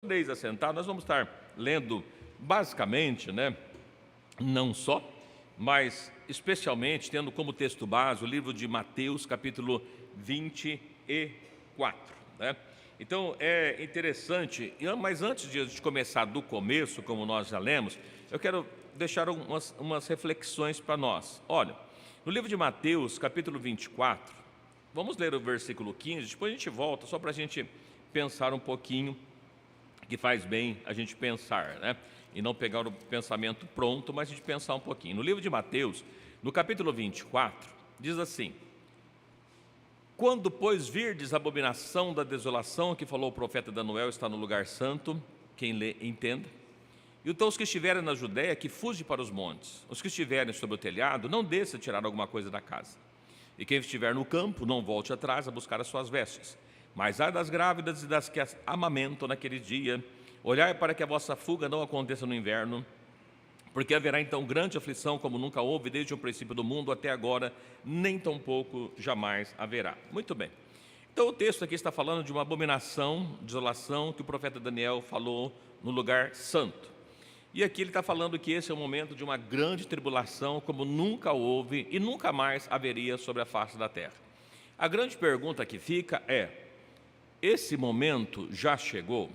Desde assentado, nós vamos estar lendo basicamente, não só, mas especialmente tendo como texto base o livro de Mateus, capítulo 24, né? Então é interessante, mas antes de a gente começar do começo, como nós já lemos, eu quero deixar umas reflexões para nós. Olha, no livro de Mateus, capítulo 24, vamos ler o versículo 15, depois a gente volta só para a gente pensar um pouquinho, que faz bem a gente pensar, né? E não pegar o pensamento pronto, mas a gente pensar um pouquinho. No livro de Mateus, no capítulo 24, diz assim: quando, pois, virdes a abominação da desolação que falou o profeta Daniel, está no lugar santo, quem lê, entenda. E então os que estiverem na Judéia, que fuge para os montes. Os que estiverem sobre o telhado, não desça tirar alguma coisa da casa. E quem estiver no campo, não volte atrás a buscar as suas vestes. Mas ai das grávidas e das que as amamentam naquele dia, olhai para que a vossa fuga não aconteça no inverno, porque haverá então grande aflição, como nunca houve desde o princípio do mundo até agora, nem tampouco jamais haverá. Muito bem. Então o texto aqui está falando de uma abominação, desolação, que o profeta Daniel falou no lugar santo. E aqui ele está falando que esse é o momento de uma grande tribulação, como nunca houve e nunca mais haveria sobre a face da terra. A grande pergunta que fica é: esse momento já chegou?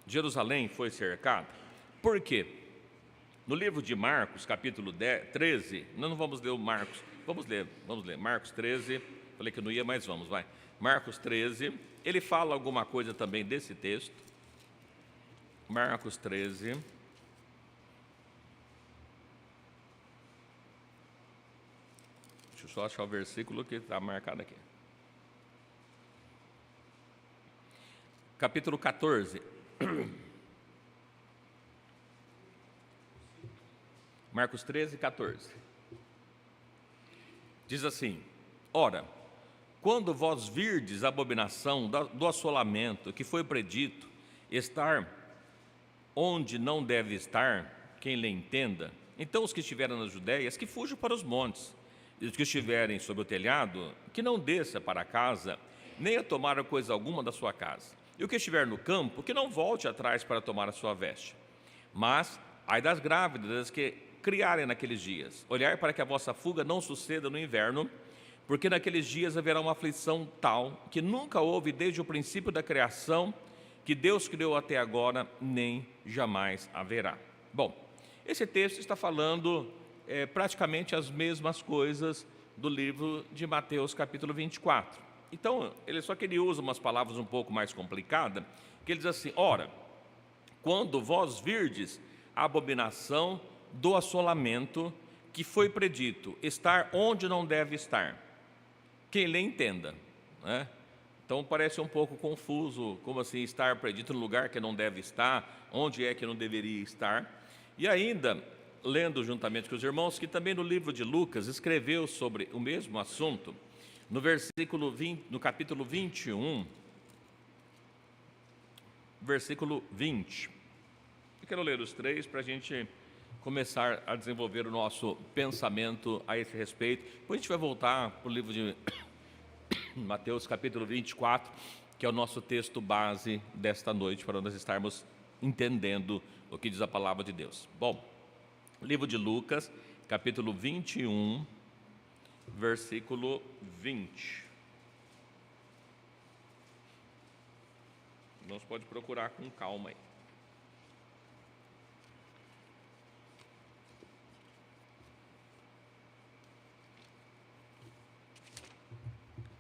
Jerusalém foi cercada? Por quê? No livro de Marcos, capítulo 13, nós não vamos ler o Marcos, vamos ler Marcos 13, falei que não ia, mas vamos, vai. Marcos 13, ele fala alguma coisa também desse texto. Marcos 13. Deixa eu só achar o versículo que está marcado aqui. Capítulo 14. Marcos 13, 14. Diz assim: ora, quando vós virdes a abominação do assolamento que foi predito, estar onde não deve estar, quem lhe entenda, então os que estiverem nas Judéias, que fujam para os montes, e os que estiverem sobre o telhado, que não desça para casa, nem a tomar coisa alguma da sua casa. E o que estiver no campo, que não volte atrás para tomar a sua veste. Mas, ai das grávidas que criarem naqueles dias, olhai para que a vossa fuga não suceda no inverno, porque naqueles dias haverá uma aflição tal, que nunca houve desde o princípio da criação, que Deus criou até agora, nem jamais haverá. Bom, esse texto está falando praticamente as mesmas coisas do livro de Mateus, capítulo 24. Então, só que ele usa umas palavras um pouco mais complicadas, que ele diz assim: ora, quando vós virdes a abominação do assolamento que foi predito, estar onde não deve estar, quem lê entenda, né? Então parece um pouco confuso, como assim estar predito no lugar que não deve estar, onde é que não deveria estar. E ainda, lendo juntamente com os irmãos, que também no livro de Lucas escreveu sobre o mesmo assunto, no versículo 20, no capítulo 21, versículo 20. Eu quero ler os três para a gente começar a desenvolver o nosso pensamento a esse respeito. Depois a gente vai voltar para o livro de Mateus, capítulo 24, que é o nosso texto base desta noite, para nós estarmos entendendo o que diz a palavra de Deus. Bom, livro de Lucas, capítulo 21, versículo 20. Nós pode procurar com calma aí.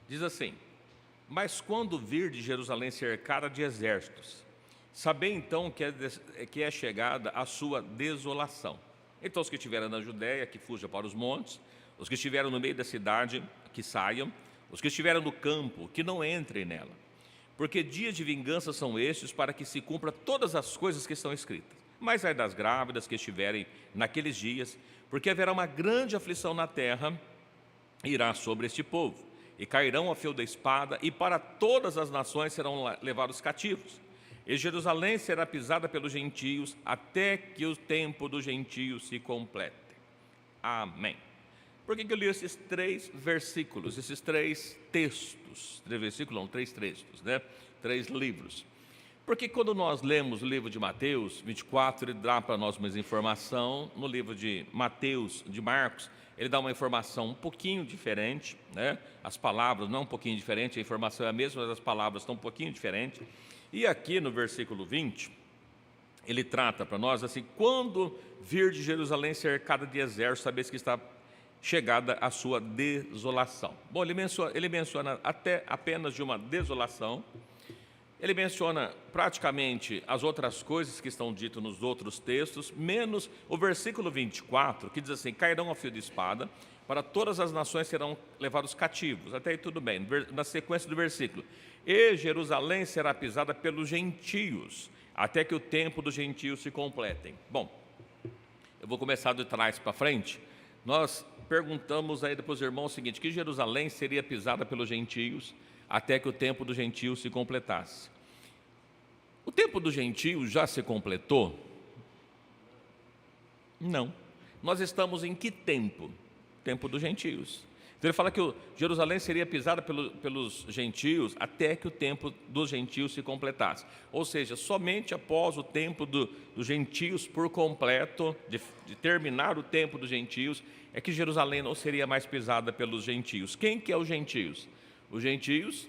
Diz assim: mas quando vir de Jerusalém cercada de exércitos, sabei então que é chegada a sua desolação. Então os que estiverem na Judéia, que fujam para os montes; os que estiverem no meio da cidade, que saiam; os que estiverem no campo, que não entrem nela. Porque dias de vingança são estes, para que se cumpra todas as coisas que estão escritas. Mas ai das grávidas que estiverem naqueles dias, porque haverá uma grande aflição na terra, irá sobre este povo, e cairão a fio da espada, e para todas as nações serão levados cativos. E Jerusalém será pisada pelos gentios, até que o tempo dos gentios se complete. Amém. Por que eu li esses três versículos, esses três textos? Três versículos, não, três textos, né? Três livros. Porque quando nós lemos o livro de Mateus 24, ele dá para nós mais informação. No livro de Mateus, de Marcos, ele dá uma informação um pouquinho diferente, né? As palavras não um pouquinho diferente, a informação é a mesma, mas as palavras estão um pouquinho diferentes. E aqui no versículo 20, ele trata para nós assim: quando vir de Jerusalém cercada de exército, sabeis que está chegada a sua desolação. Bom, ele menciona até apenas de uma desolação. Ele menciona praticamente as outras coisas que estão ditas nos outros textos, menos o versículo 24, que diz assim: cairão a fio de espada, para todas as nações serão levados cativos. Até aí tudo bem. Na sequência do versículo: e Jerusalém será pisada pelos gentios, até que o tempo dos gentios se completem. Bom, eu vou começar de trás para frente. Nós perguntamos aí depois, irmão, o seguinte: que Jerusalém seria pisada pelos gentios até que o tempo dos gentios se completasse. O tempo dos gentios já se completou? Não. Nós estamos em que tempo? Tempo dos gentios. Então ele fala que Jerusalém seria pisada pelos gentios até que o tempo dos gentios se completasse. Ou seja, somente após o tempo dos gentios por completo, de terminar o tempo dos gentios, é que Jerusalém não seria mais pisada pelos gentios. Quem que é os gentios? Os gentios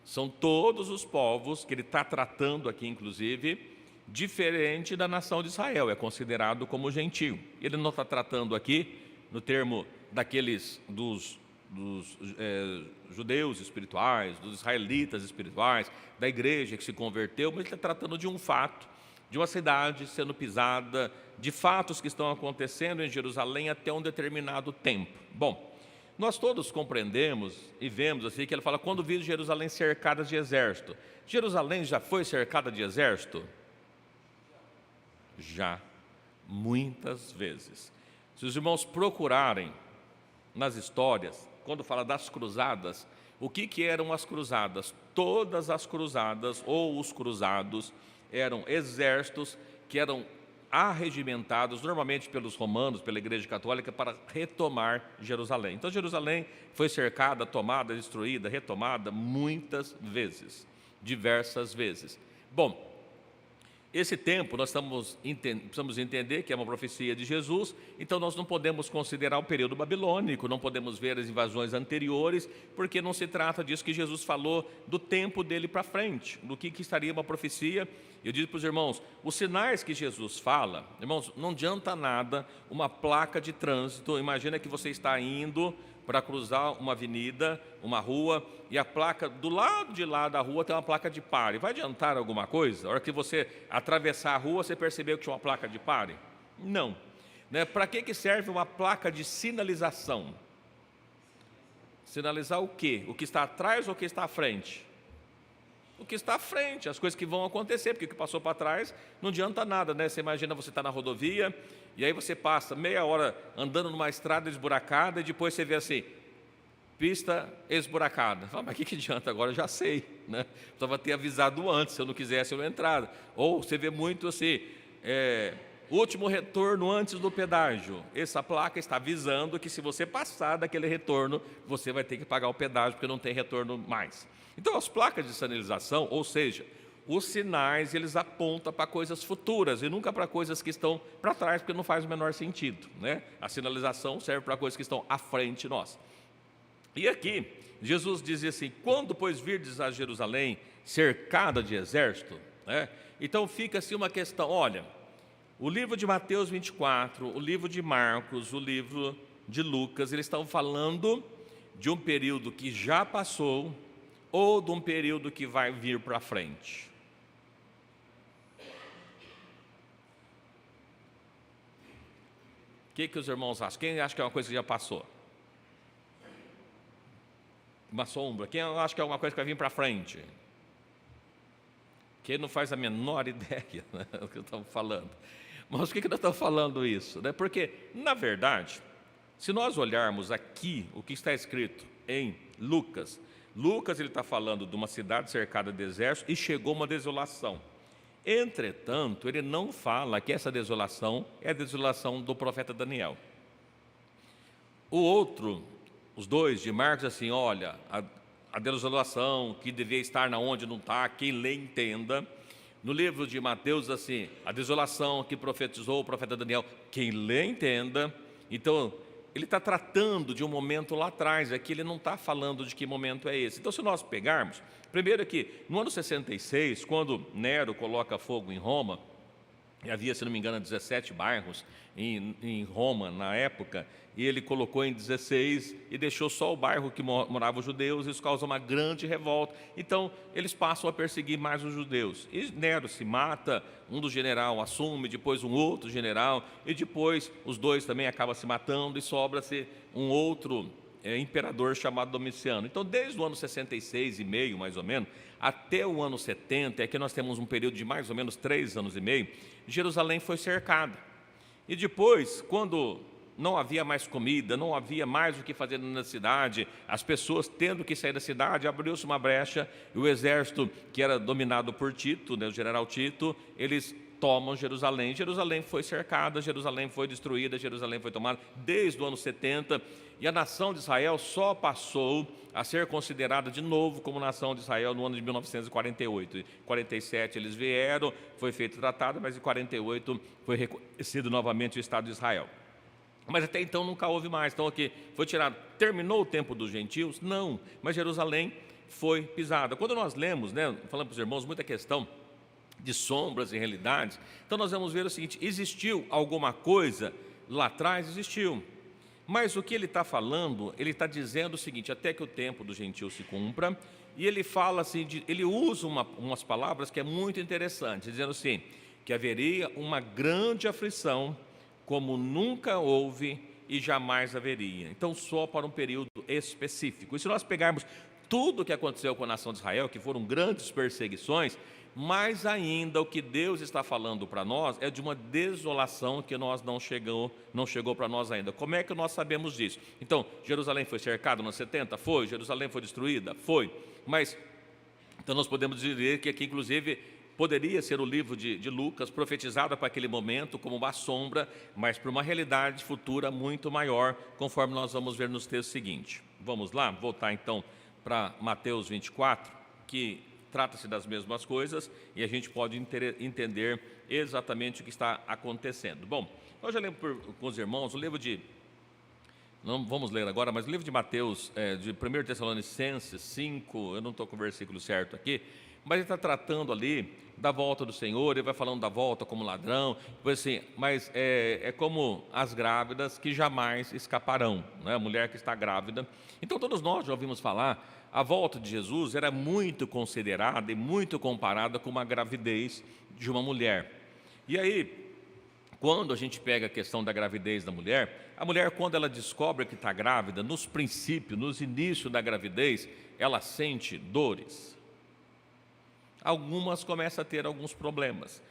são todos os povos que ele está tratando aqui, inclusive, diferente da nação de Israel, é considerado como gentio. Ele não está tratando aqui no termo dos judeus espirituais, dos israelitas espirituais, da igreja que se converteu, mas ele está tratando de um fato, de uma cidade sendo pisada, de fatos que estão acontecendo em Jerusalém até um determinado tempo. Bom, nós todos compreendemos e vemos assim que ele fala: quando vi Jerusalém cercada de exército. Jerusalém já foi cercada de exército? Já, muitas vezes. Se os irmãos procurarem nas histórias, quando fala das cruzadas, o que eram as cruzadas? Todas as cruzadas ou os cruzados eram exércitos que eram arregimentados, normalmente pelos romanos, pela Igreja Católica, para retomar Jerusalém. Então Jerusalém foi cercada, tomada, destruída, retomada muitas vezes, diversas vezes. Bom, esse tempo nós precisamos entender que é uma profecia de Jesus, então nós não podemos considerar o período babilônico, não podemos ver as invasões anteriores, porque não se trata disso que Jesus falou do tempo dele para frente, do que estaria uma profecia. Eu digo para os irmãos, os sinais que Jesus fala, irmãos, não adianta nada uma placa de trânsito. Imagina que você está indo para cruzar uma avenida, uma rua, e a placa, do lado de lá da rua tem uma placa de pare. Vai adiantar alguma coisa? A hora que você atravessar a rua, você percebeu que tinha uma placa de pare? Não. Né? Para que serve uma placa de sinalização? Sinalizar o quê? O que está atrás ou o que está à frente? O que está à frente, as coisas que vão acontecer, porque o que passou para trás não adianta nada, né? Você imagina, você está na rodovia, e aí você passa meia hora andando numa estrada esburacada, e depois você vê assim, pista esburacada. Fala, mas o que adianta agora? Eu já sei, né? Precisava ter avisado antes, se eu não quisesse uma entrada. Ou você vê muito assim, último retorno antes do pedágio. Essa placa está avisando que se você passar daquele retorno, você vai ter que pagar o pedágio, porque não tem retorno mais. Então, as placas de sinalização, ou seja, os sinais, eles apontam para coisas futuras e nunca para coisas que estão para trás, porque não faz o menor sentido, né? A sinalização serve para coisas que estão à frente de nós. E aqui, Jesus dizia assim: quando, pois, virdes a Jerusalém cercada de exército, né? Então fica assim uma questão, olha, o livro de Mateus 24, o livro de Marcos, o livro de Lucas, eles estão falando de um período que já passou ou de um período que vai vir para frente. O que os irmãos acham? Quem acha que é uma coisa que já passou? Uma sombra. Quem acha que é uma coisa que vai vir para frente? Quem não faz a menor ideia, né, do que estamos falando. Mas por que nós estamos falando isso? Né? Porque, na verdade, se nós olharmos aqui o que está escrito em Lucas, ele está falando de uma cidade cercada de exército e chegou uma desolação. Entretanto, ele não fala que essa desolação é a desolação do profeta Daniel. Os dois de Marcos, assim, olha, a desolação que devia estar na onde não está, quem lê entenda. No livro de Mateus, assim, a desolação que profetizou o profeta Daniel, quem lê entenda. Então, ele está tratando de um momento lá atrás, aqui ele não está falando de que momento é esse. Então, se nós pegarmos, primeiro que no ano 66, quando Nero coloca fogo em Roma, e havia, se não me engano, 17 bairros em Roma na época, e ele colocou em 16 e deixou só o bairro que moravam os judeus, isso causa uma grande revolta. Então, eles passam a perseguir mais os judeus. E Nero se mata, um dos generais assume, depois um outro general, e depois os dois também acabam se matando, e sobra-se um outro imperador chamado Domiciano. Então, desde o ano 66 e meio, mais ou menos, até o ano 70, aqui nós temos um período de mais ou menos 3 anos e meio, Jerusalém foi cercada. E depois, quando não havia mais comida, não havia mais o que fazer na cidade, as pessoas tendo que sair da cidade, abriu-se uma brecha, e o exército, que era dominado por Tito, o general Tito, eles tomam Jerusalém. Jerusalém foi cercada, Jerusalém foi destruída, Jerusalém foi tomada desde o ano 70, e a nação de Israel só passou a ser considerada de novo como nação de Israel no ano de 1948. Em 47 eles vieram, foi feito o tratado, mas em 48 foi reconhecido novamente o Estado de Israel. Mas até então nunca houve mais. Então aqui foi tirado. Terminou o tempo dos gentios? Não, mas Jerusalém foi pisada. Quando nós lemos, falando para os irmãos, muita questão de sombras e realidades, então nós vamos ver o seguinte: existiu alguma coisa lá atrás? Existiu. Mas o que ele está falando, ele está dizendo o seguinte: até que o tempo do gentio se cumpra, e ele fala assim, ele usa umas palavras que é muito interessante, dizendo assim, que haveria uma grande aflição, como nunca houve e jamais haveria. Então, só para um período específico. E se nós pegarmos tudo o que aconteceu com a nação de Israel, que foram grandes perseguições, mais ainda o que Deus está falando para nós é de uma desolação que não chegou para nós ainda. Como é que nós sabemos disso? Então, Jerusalém foi cercada nos 70? Foi. Jerusalém foi destruída? Foi. Mas, então nós podemos dizer que aqui, inclusive, poderia ser o livro de Lucas, profetizado para aquele momento como uma sombra, mas para uma realidade futura muito maior, conforme nós vamos ver nos textos seguintes. Vamos lá, voltar então para Mateus 24, que trata-se das mesmas coisas, e a gente pode entender exatamente o que está acontecendo. Bom, nós já lemos com os irmãos o livro de... Não vamos ler agora, mas o livro de Mateus, de 1 Tessalonicenses 5, eu não estou com o versículo certo aqui, mas ele está tratando ali da volta do Senhor, ele vai falando da volta como ladrão, assim, mas é como as grávidas que jamais escaparão, a mulher que está grávida. Então todos nós já ouvimos falar, a volta de Jesus era muito considerada e muito comparada com uma gravidez de uma mulher. E aí, quando a gente pega a questão da gravidez da mulher, a mulher, quando ela descobre que está grávida, nos princípios, nos inícios da gravidez, ela sente dores. Algumas começam a ter alguns problemas,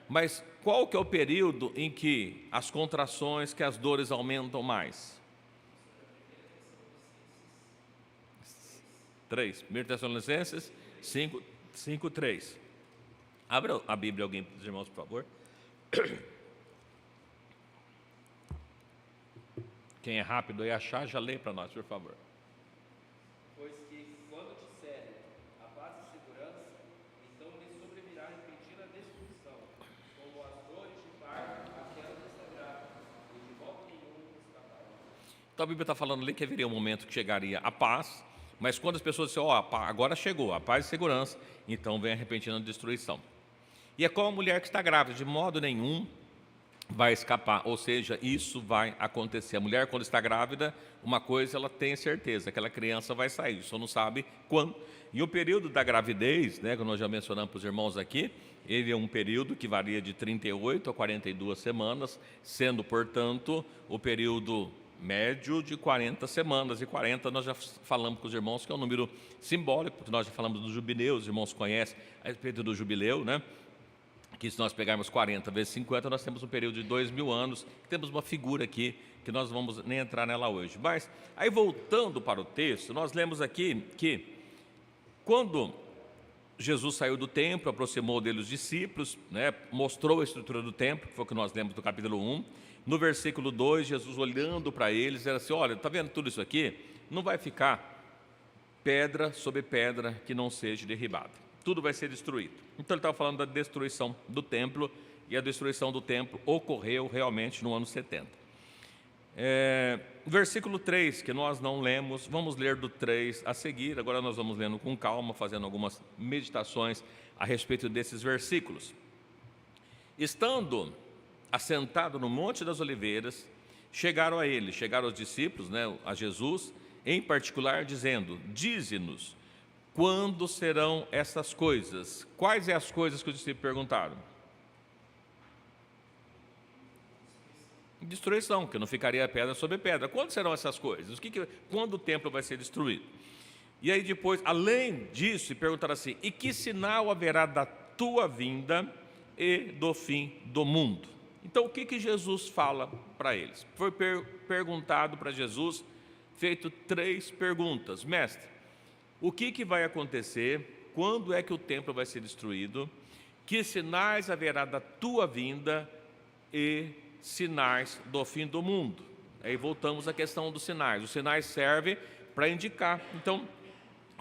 Mas qual que é o período em que as contrações, que as dores aumentam mais? 3. 1 Tessalonicenses 5, 3. Abra a Bíblia, alguém, dos irmãos, por favor. Quem é rápido aí achar, já lê para nós, por favor. Pois que, quando disserem a paz e segurança, então lhes sobrevirá repentina destruição, como as dores de parto àquela que está grávida, e de modo nenhum escaparão. Então a Bíblia está falando ali que haveria um momento que chegaria a paz, mas quando as pessoas dizem, agora chegou a paz e segurança, então vem a repentina destruição. E é como a mulher que está grávida, de modo nenhum vai escapar, ou seja, isso vai acontecer. A mulher, quando está grávida, uma coisa ela tem certeza, aquela criança vai sair, só não sabe quando. E o período da gravidez, que nós já mencionamos para os irmãos aqui, ele é um período que varia de 38 a 42 semanas, sendo, portanto, o período médio de 40 semanas, e 40 nós já falamos com os irmãos que é um número simbólico, porque nós já falamos do jubileu, os irmãos conhecem a respeito do jubileu, que se nós pegarmos 40 vezes 50, nós temos um período de 2.000 anos, temos uma figura aqui, que nós não vamos nem entrar nela hoje. Mas, aí voltando para o texto, nós lemos aqui que, quando Jesus saiu do templo, aproximou dele os discípulos, mostrou a estrutura do templo, que foi o que nós lemos do capítulo 1, no versículo 2, Jesus olhando para eles, era assim, olha, está vendo tudo isso aqui? Não vai ficar pedra sobre pedra que não seja derribada. tudo vai ser destruído. Então ele estava falando da destruição do templo, e a destruição do templo ocorreu realmente no ano 70. Versículo 3, que nós não lemos, vamos ler do 3 a seguir. Agora nós vamos lendo com calma, fazendo algumas meditações a respeito desses versículos. Estando assentado no Monte das Oliveiras, chegaram a ele, chegaram os discípulos, a Jesus, em particular, dizendo: dize-nos, quando serão essas coisas? Quais são as coisas que os discípulos perguntaram? Destruição, que não ficaria pedra sobre pedra. Quando serão essas coisas? Quando o templo vai ser destruído? E aí depois, além disso, perguntaram assim: e que sinal haverá da tua vinda e do fim do mundo? Então, o que Jesus fala para eles? Foi perguntado para Jesus, feito 3 perguntas. Mestre, o que vai acontecer? Quando é que o templo vai ser destruído? Que sinais haverá da tua vinda e sinais do fim do mundo? Aí voltamos à questão dos sinais. Os sinais servem para indicar. Então,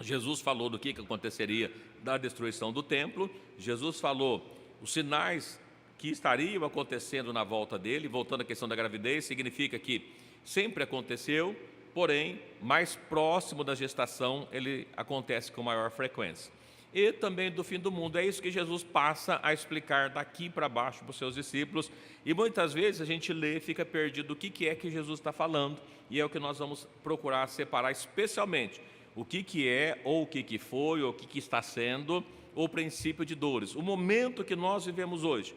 Jesus falou do que aconteceria da destruição do templo. Jesus falou os sinais que estariam acontecendo na volta dele. Voltando à questão da gravidez, significa que sempre aconteceu, porém, mais próximo da gestação, ele acontece com maior frequência. E também do fim do mundo. É isso que Jesus passa a explicar daqui para baixo para os seus discípulos. E muitas vezes a gente lê e fica perdido do que é que Jesus está falando. E é o que nós vamos procurar separar especialmente o que é, ou o que foi, ou o que está sendo o princípio de dores. O momento que nós vivemos hoje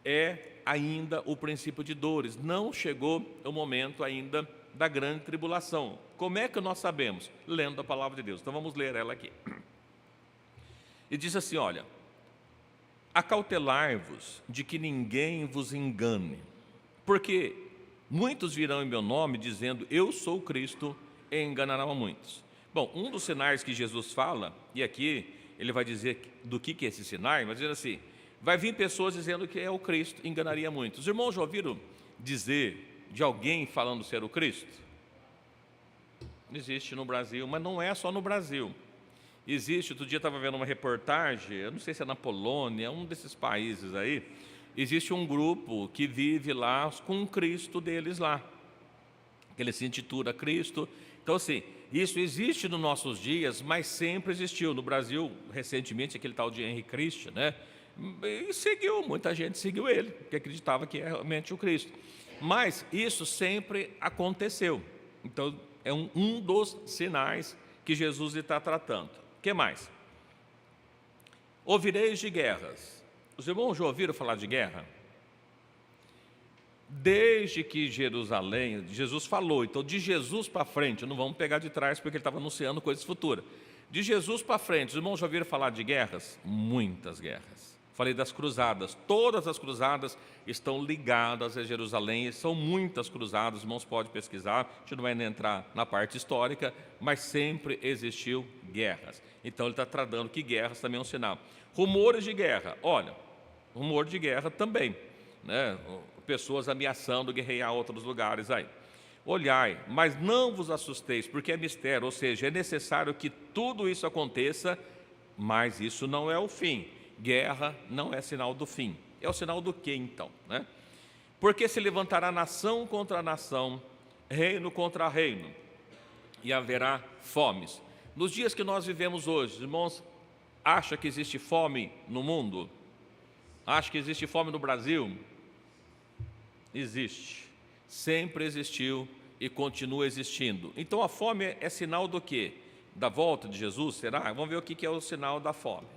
é ainda o princípio de dores. Não chegou o momento ainda da grande tribulação. Como é que nós sabemos? Lendo a palavra de Deus. Então vamos ler ela aqui. E diz assim, olha: acautelai-vos de que ninguém vos engane, porque muitos virão em meu nome dizendo, eu sou Cristo, e enganarão a muitos. Bom, um dos sinais que Jesus fala, e aqui ele vai dizer do que é esse sinal, mas dizendo assim, vai vir pessoas dizendo que é o Cristo, enganaria muitos. Os irmãos já ouviram dizer de alguém falando ser o Cristo? Existe no Brasil, mas não é só no Brasil. Existe, outro dia eu estava vendo uma reportagem, eu não sei se é na Polônia, um desses países aí, existe um grupo que vive lá com um Cristo deles lá, que ele se intitula Cristo. Então assim, isso existe nos nossos dias, mas sempre existiu. No Brasil, recentemente, aquele tal de Henry Christian, e seguiu, muita gente seguiu ele, porque acreditava que é realmente o Cristo. Mas isso sempre aconteceu. Então, é um dos sinais que Jesus está tratando. O que mais? Ouvireis de guerras. Os irmãos já ouviram falar de guerra? Desde que Jerusalém, Jesus falou, então de Jesus para frente, não vamos pegar de trás porque ele estava anunciando coisas futuras. De Jesus para frente, os irmãos já ouviram falar de guerras? Muitas guerras. Falei das cruzadas, todas as cruzadas estão ligadas a Jerusalém, são muitas cruzadas, os irmãos podem pesquisar, a gente não vai entrar na parte histórica, mas sempre existiu guerras. Então ele está tratando que guerras também é um sinal. Rumores de guerra, olha, rumor de guerra também, pessoas ameaçando guerrear outros lugares aí. Olhai, mas não vos assusteis, porque é mistério, ou seja, é necessário que tudo isso aconteça, mas isso não é o fim. Guerra não é sinal do fim. É o sinal do quê, então? Porque se levantará nação contra nação, reino contra reino, e haverá fomes. Nos dias que nós vivemos hoje, irmãos, acha que existe fome no mundo? Acha que existe fome no Brasil? Existe. Sempre existiu e continua existindo. Então a fome é sinal do quê? Da volta de Jesus, será? Vamos ver o que é o sinal da fome,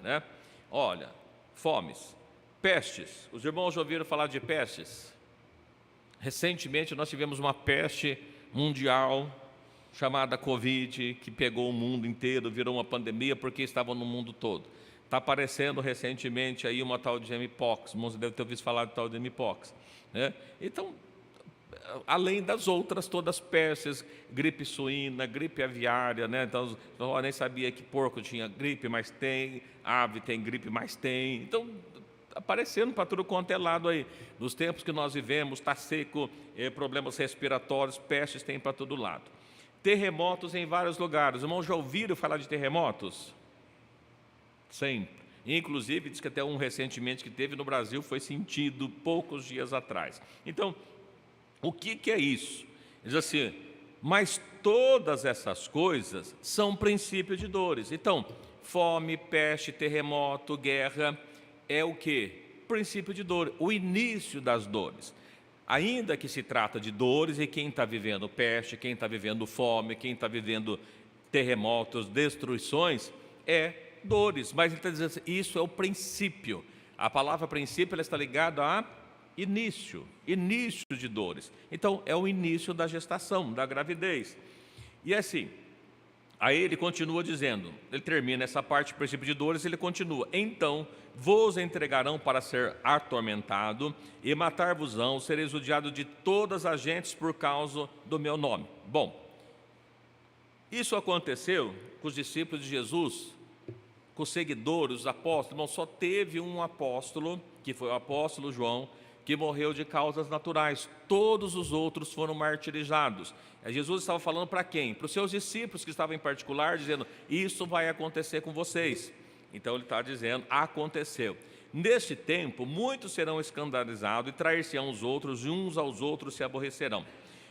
Olha, fomes, pestes. Os irmãos já ouviram falar de pestes? Recentemente nós tivemos uma peste mundial chamada Covid, que pegou o mundo inteiro, virou uma pandemia porque estava no mundo todo. Está aparecendo recentemente aí uma tal de mpox, os irmãos devem ter ouvido falar de tal de mpox. Então, além das outras todas pestes, gripe suína, gripe aviária, então eu nem sabia que porco tinha gripe, mas tem, ave tem gripe, mas tem. Então, aparecendo para tudo quanto é lado aí. Nos tempos que nós vivemos, está seco, problemas respiratórios, pestes tem para todo lado. Terremotos em vários lugares. Os irmãos já ouviram falar de terremotos? Sempre. Inclusive, diz que até um recentemente que teve no Brasil foi sentido poucos dias atrás. Então, o que é isso? Diz assim, mas todas essas coisas são princípios de dores. Então, fome, peste, terremoto, guerra, é o quê? Princípio de dor, o início das dores. Ainda que se trata de dores, e quem está vivendo peste, quem está vivendo fome, quem está vivendo terremotos, destruições, é dores. Mas ele está dizendo assim, isso é o princípio. A palavra princípio ela está ligada a início de dores. Então, é o início da gestação, da gravidez. E assim, aí ele continua dizendo, ele termina essa parte do princípio de dores, ele continua, então vos entregarão para ser atormentado e matar-vos-ão, sereis odiado de todas as gentes por causa do meu nome. Bom, isso aconteceu com os discípulos de Jesus, com os seguidores, os apóstolos. Irmão, só teve um apóstolo, que foi o apóstolo João, que morreu de causas naturais. Todos os outros foram martirizados. Jesus estava falando para quem? Para os seus discípulos que estavam em particular, dizendo, isso vai acontecer com vocês. Então ele está dizendo, aconteceu. Neste tempo, muitos serão escandalizados e trair-se-ão os outros, e uns aos outros se aborrecerão.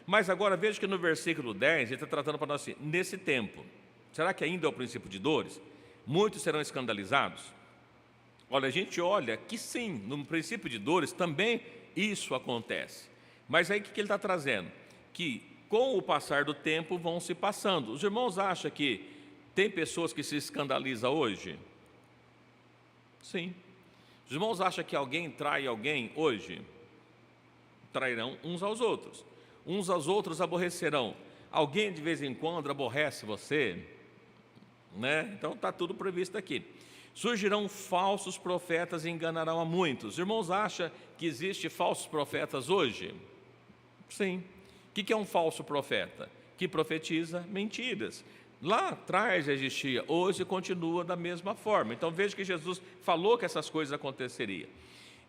Mas agora veja que no versículo 10, ele está tratando para nós assim, nesse tempo, será que ainda é o princípio de dores? Muitos serão escandalizados? Olha, a gente olha que sim, no princípio de dores também isso acontece. Mas aí o que ele está trazendo? Que com o passar do tempo vão se passando. Os irmãos acham que tem pessoas que se escandalizam hoje? Sim. Os irmãos acham que alguém trai alguém hoje? Trairão uns aos outros. Uns aos outros aborrecerão. Alguém de vez em quando aborrece você? Né? Então está tudo previsto aqui. Surgirão falsos profetas e enganarão a muitos. Os irmãos acham que existe falsos profetas hoje? Sim. O que é um falso profeta? Que profetiza mentiras. Lá atrás existia, hoje continua da mesma forma. Então veja que Jesus falou que essas coisas aconteceriam.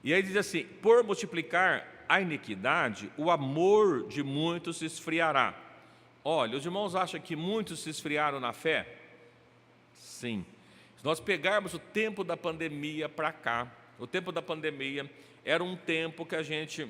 E aí diz assim, por multiplicar a iniquidade, o amor de muitos se esfriará. Olha, os irmãos acham que muitos se esfriaram na fé? Sim. Se nós pegarmos o tempo da pandemia para cá, o tempo da pandemia era um tempo que a gente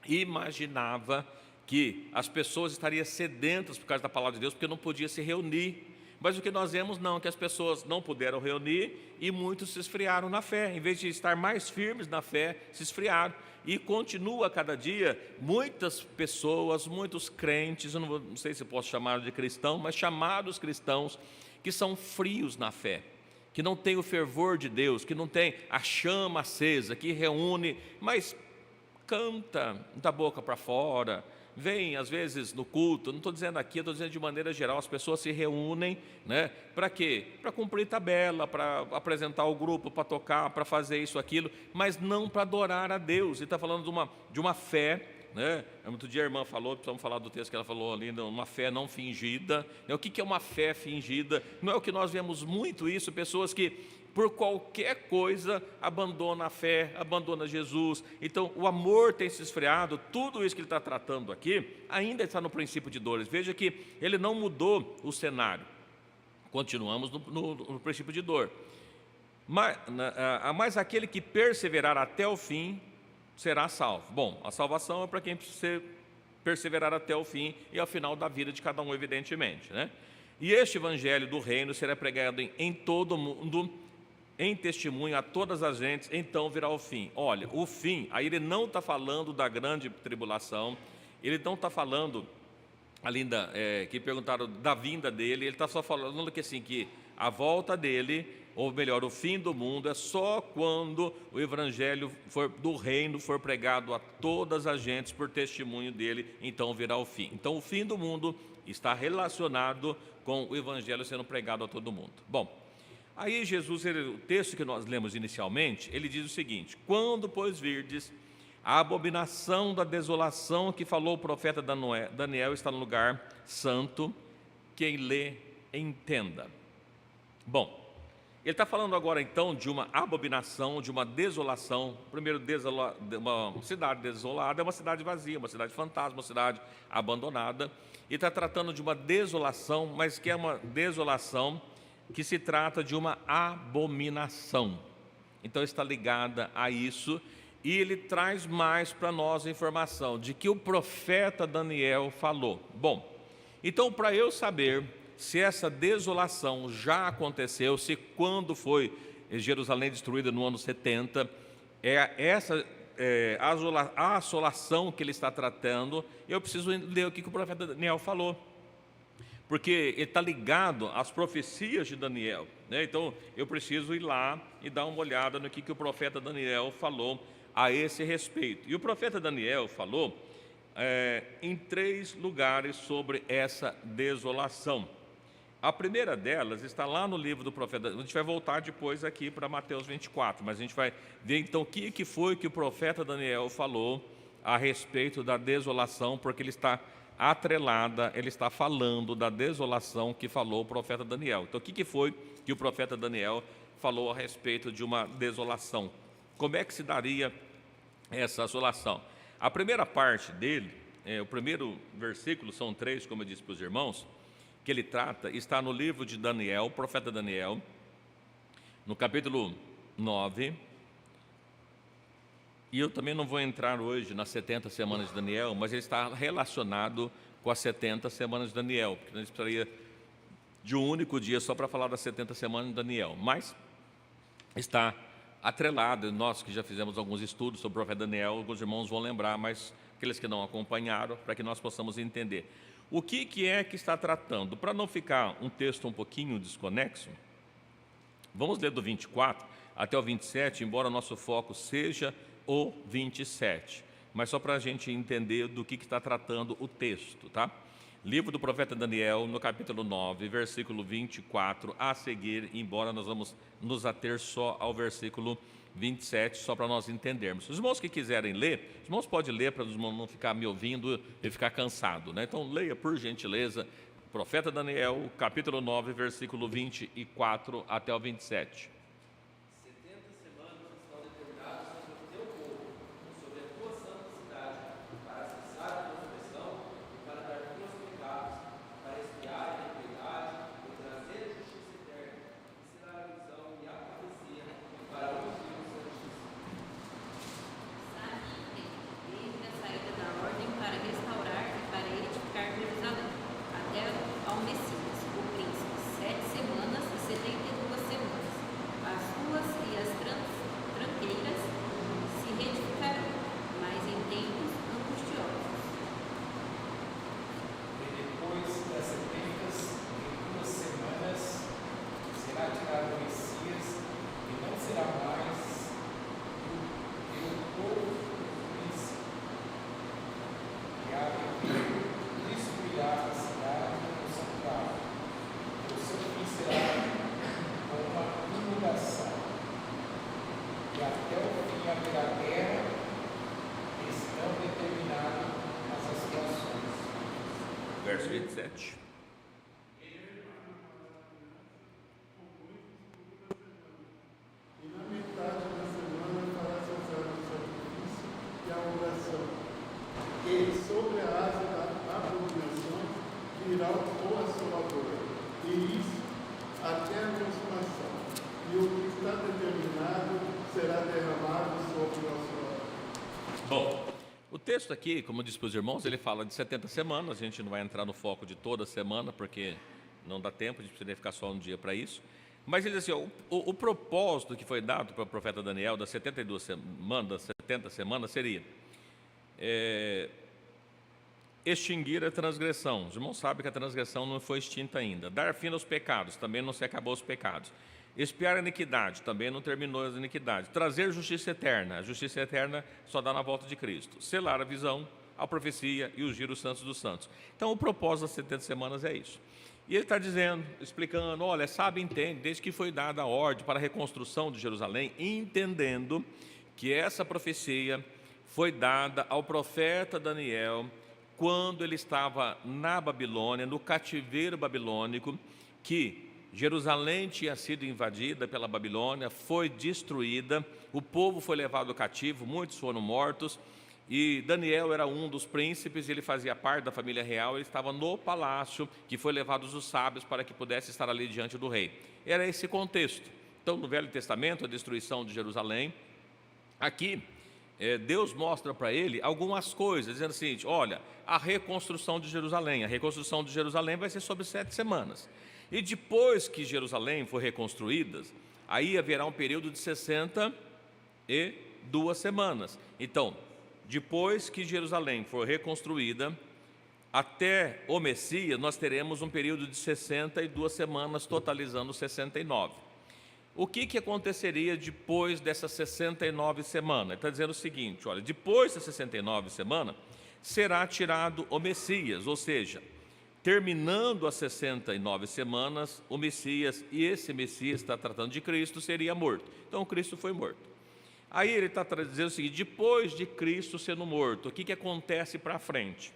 imaginava que as pessoas estariam sedentas por causa da palavra de Deus, porque não podia se reunir. Mas o que nós vemos não, que as pessoas não puderam reunir e muitos se esfriaram na fé. Em vez de estar mais firmes na fé, se esfriaram. E continua a cada dia, muitas pessoas, muitos crentes, eu não sei se posso chamar de cristão, mas chamados cristãos, que são frios na fé, que não tem o fervor de Deus, que não tem a chama acesa, que reúne, mas canta da boca para fora, vem às vezes no culto, não estou dizendo aqui, estou dizendo de maneira geral, as pessoas se reúnem, né? Para quê? Para cumprir tabela, para apresentar o grupo, para tocar, para fazer isso, aquilo, mas não para adorar a Deus. Ele está falando de uma fé, né? Outro dia a irmã falou, precisamos falar do texto que ela falou ali, uma fé não fingida. O que é uma fé fingida? Não é o que nós vemos muito isso, pessoas que por qualquer coisa abandona a fé, abandona Jesus. Então o amor tem se esfriado. Tudo isso que ele está tratando aqui ainda está no princípio de dores. Veja que ele não mudou o cenário, continuamos no princípio de dor. Mas aquele que perseverar até o fim será salvo. Bom, a salvação é para quem perseverar até o fim e ao final da vida de cada um, evidentemente, né? E este evangelho do reino será pregado em todo o mundo, em testemunho a todas as gentes, então virá o fim. Olha, o fim, aí ele não está falando da grande tribulação, ele não está falando, ali que perguntaram da vinda dele, ele está só falando que assim, que a volta dele, ou melhor, o fim do mundo, é só quando o evangelho do reino for pregado a todas as gentes por testemunho dele, então virá o fim. Então o fim do mundo está relacionado com o evangelho sendo pregado a todo mundo. Bom, aí Jesus, o texto que nós lemos inicialmente, ele diz o seguinte: quando, pois, virdes a abominação da desolação que falou o profeta Daniel, está no lugar santo, quem lê, entenda. Bom, ele está falando agora então de uma abominação, de uma desolação. Primeiro, uma cidade desolada é uma cidade vazia, uma cidade fantasma, uma cidade abandonada. E está tratando de uma desolação, mas que é uma desolação que se trata de uma abominação. Então está ligada a isso, e ele traz mais para nós a informação de que o profeta Daniel falou. Bom, então para eu saber se essa desolação já aconteceu, se quando foi Jerusalém destruída no ano 70, a assolação que ele está tratando, eu preciso ler o que o profeta Daniel falou, porque ele está ligado às profecias de Daniel, né? Então eu preciso ir lá e dar uma olhada no que o profeta Daniel falou a esse respeito. E o profeta Daniel falou em 3 lugares sobre essa desolação. A primeira delas está lá no livro do profeta. A gente vai voltar depois aqui para Mateus 24, mas a gente vai ver então o que foi que o profeta Daniel falou a respeito da desolação, porque ele está atrelada, ele está falando da desolação que falou o profeta Daniel. Então o que foi que o profeta Daniel falou a respeito de uma desolação? Como é que se daria essa assolação? A primeira parte dele, o primeiro versículo, são 3, como eu disse para os irmãos, que ele trata, está no livro de Daniel, o profeta Daniel, no capítulo 9, e eu também não vou entrar hoje nas 70 semanas de Daniel, mas ele está relacionado com as 70 semanas de Daniel, porque a gente precisaria de um único dia só para falar das 70 semanas de Daniel, mas está atrelado. Nós que já fizemos alguns estudos sobre o profeta Daniel, alguns irmãos vão lembrar, mas aqueles que não acompanharam, para que nós possamos entender. O que é que está tratando? Para não ficar um texto um pouquinho desconexo, vamos ler do 24 até o 27, embora nosso foco seja o 27, mas só para a gente entender do que está tratando o texto, tá? Livro do profeta Daniel, no capítulo 9, versículo 24 a seguir, embora nós vamos nos ater só ao versículo 27, só para nós entendermos. Os irmãos que quiserem ler, os irmãos podem ler para os irmãos não ficar me ouvindo e ficar cansado, né? Então leia por gentileza, profeta Daniel, capítulo 9, versículo 24 até o 27. 70 semanas estão determinadas sobre o teu povo, sobre a tua santa cidade, para cessar a transgressão e para dar curas aos pecados, para expiar a iniquidade e trazer a justiça eterna, ensinar a visão e a profecia, para ungir o Santíssimo. Desde a saída da ordem para restaurar e para edificar Jerusalém, até ao Messias, o príncipe, 7 semanas e 72 semanas. As ruas e as tranqueiras se reedificarão, mas em tempos angustiosos. E depois das 72 semanas, será tirado o Messias, e não será mais o povo príncipe, que há de destruirá a cidade e o santuário. O seu fim será uma inundação, e até o fim haverá guerra, estão determinadas as situações. Verso 27. E na metade da semana fará cessar o sacrifício e a oração. E sobre a asa da abominação virá o assolador, e isso até a consumação. E o que está determinado será derramado sobre o assolador. Bom, o texto aqui, como eu disse para os irmãos, ele fala de 70 semanas, a gente não vai entrar no foco de toda semana, porque não dá tempo, a gente precisa ficar só um dia para isso. Mas ele diz assim, o propósito que foi dado para o profeta Daniel das 72 semanas, das 70 semanas, seria extinguir a transgressão. Os irmãos sabem que a transgressão não foi extinta ainda. Dar fim aos pecados, também não se acabou os pecados. Expiar a iniquidade, também não terminou as iniquidades. Trazer justiça eterna, a justiça eterna só dá na volta de Cristo. Selar a visão, a profecia e ungir os santos dos santos. Então o propósito das 70 semanas é isso. E ele está dizendo, explicando, olha, sabe, entende, desde que foi dada a ordem para a reconstrução de Jerusalém, entendendo que essa profecia foi dada ao profeta Daniel quando ele estava na Babilônia, no cativeiro babilônico, que Jerusalém tinha sido invadida pela Babilônia, foi destruída, o povo foi levado cativo, muitos foram mortos, E Daniel era um dos príncipes, ele fazia parte da família real, ele estava no palácio, que foi levado os sábios para que pudesse estar ali diante do rei. Era esse contexto. Então, no Velho Testamento, a destruição de Jerusalém. Aqui, Deus mostra para ele algumas coisas, dizendo o seguinte: olha, a reconstrução de Jerusalém. A reconstrução de Jerusalém vai ser sobre 7 semanas. E depois que Jerusalém for reconstruída, aí haverá um período de 62 semanas. Então, depois que Jerusalém for reconstruída, até o Messias, nós teremos um período de 62 semanas, totalizando 69. O que aconteceria depois dessas 69 semanas? Ele está dizendo o seguinte: olha, depois das 69 semanas, será tirado o Messias, ou seja, terminando as 69 semanas, o Messias, e esse Messias está tratando de Cristo, seria morto. Então, Cristo foi morto. Aí ele está dizendo o seguinte: depois de Cristo sendo morto, o que acontece para frente?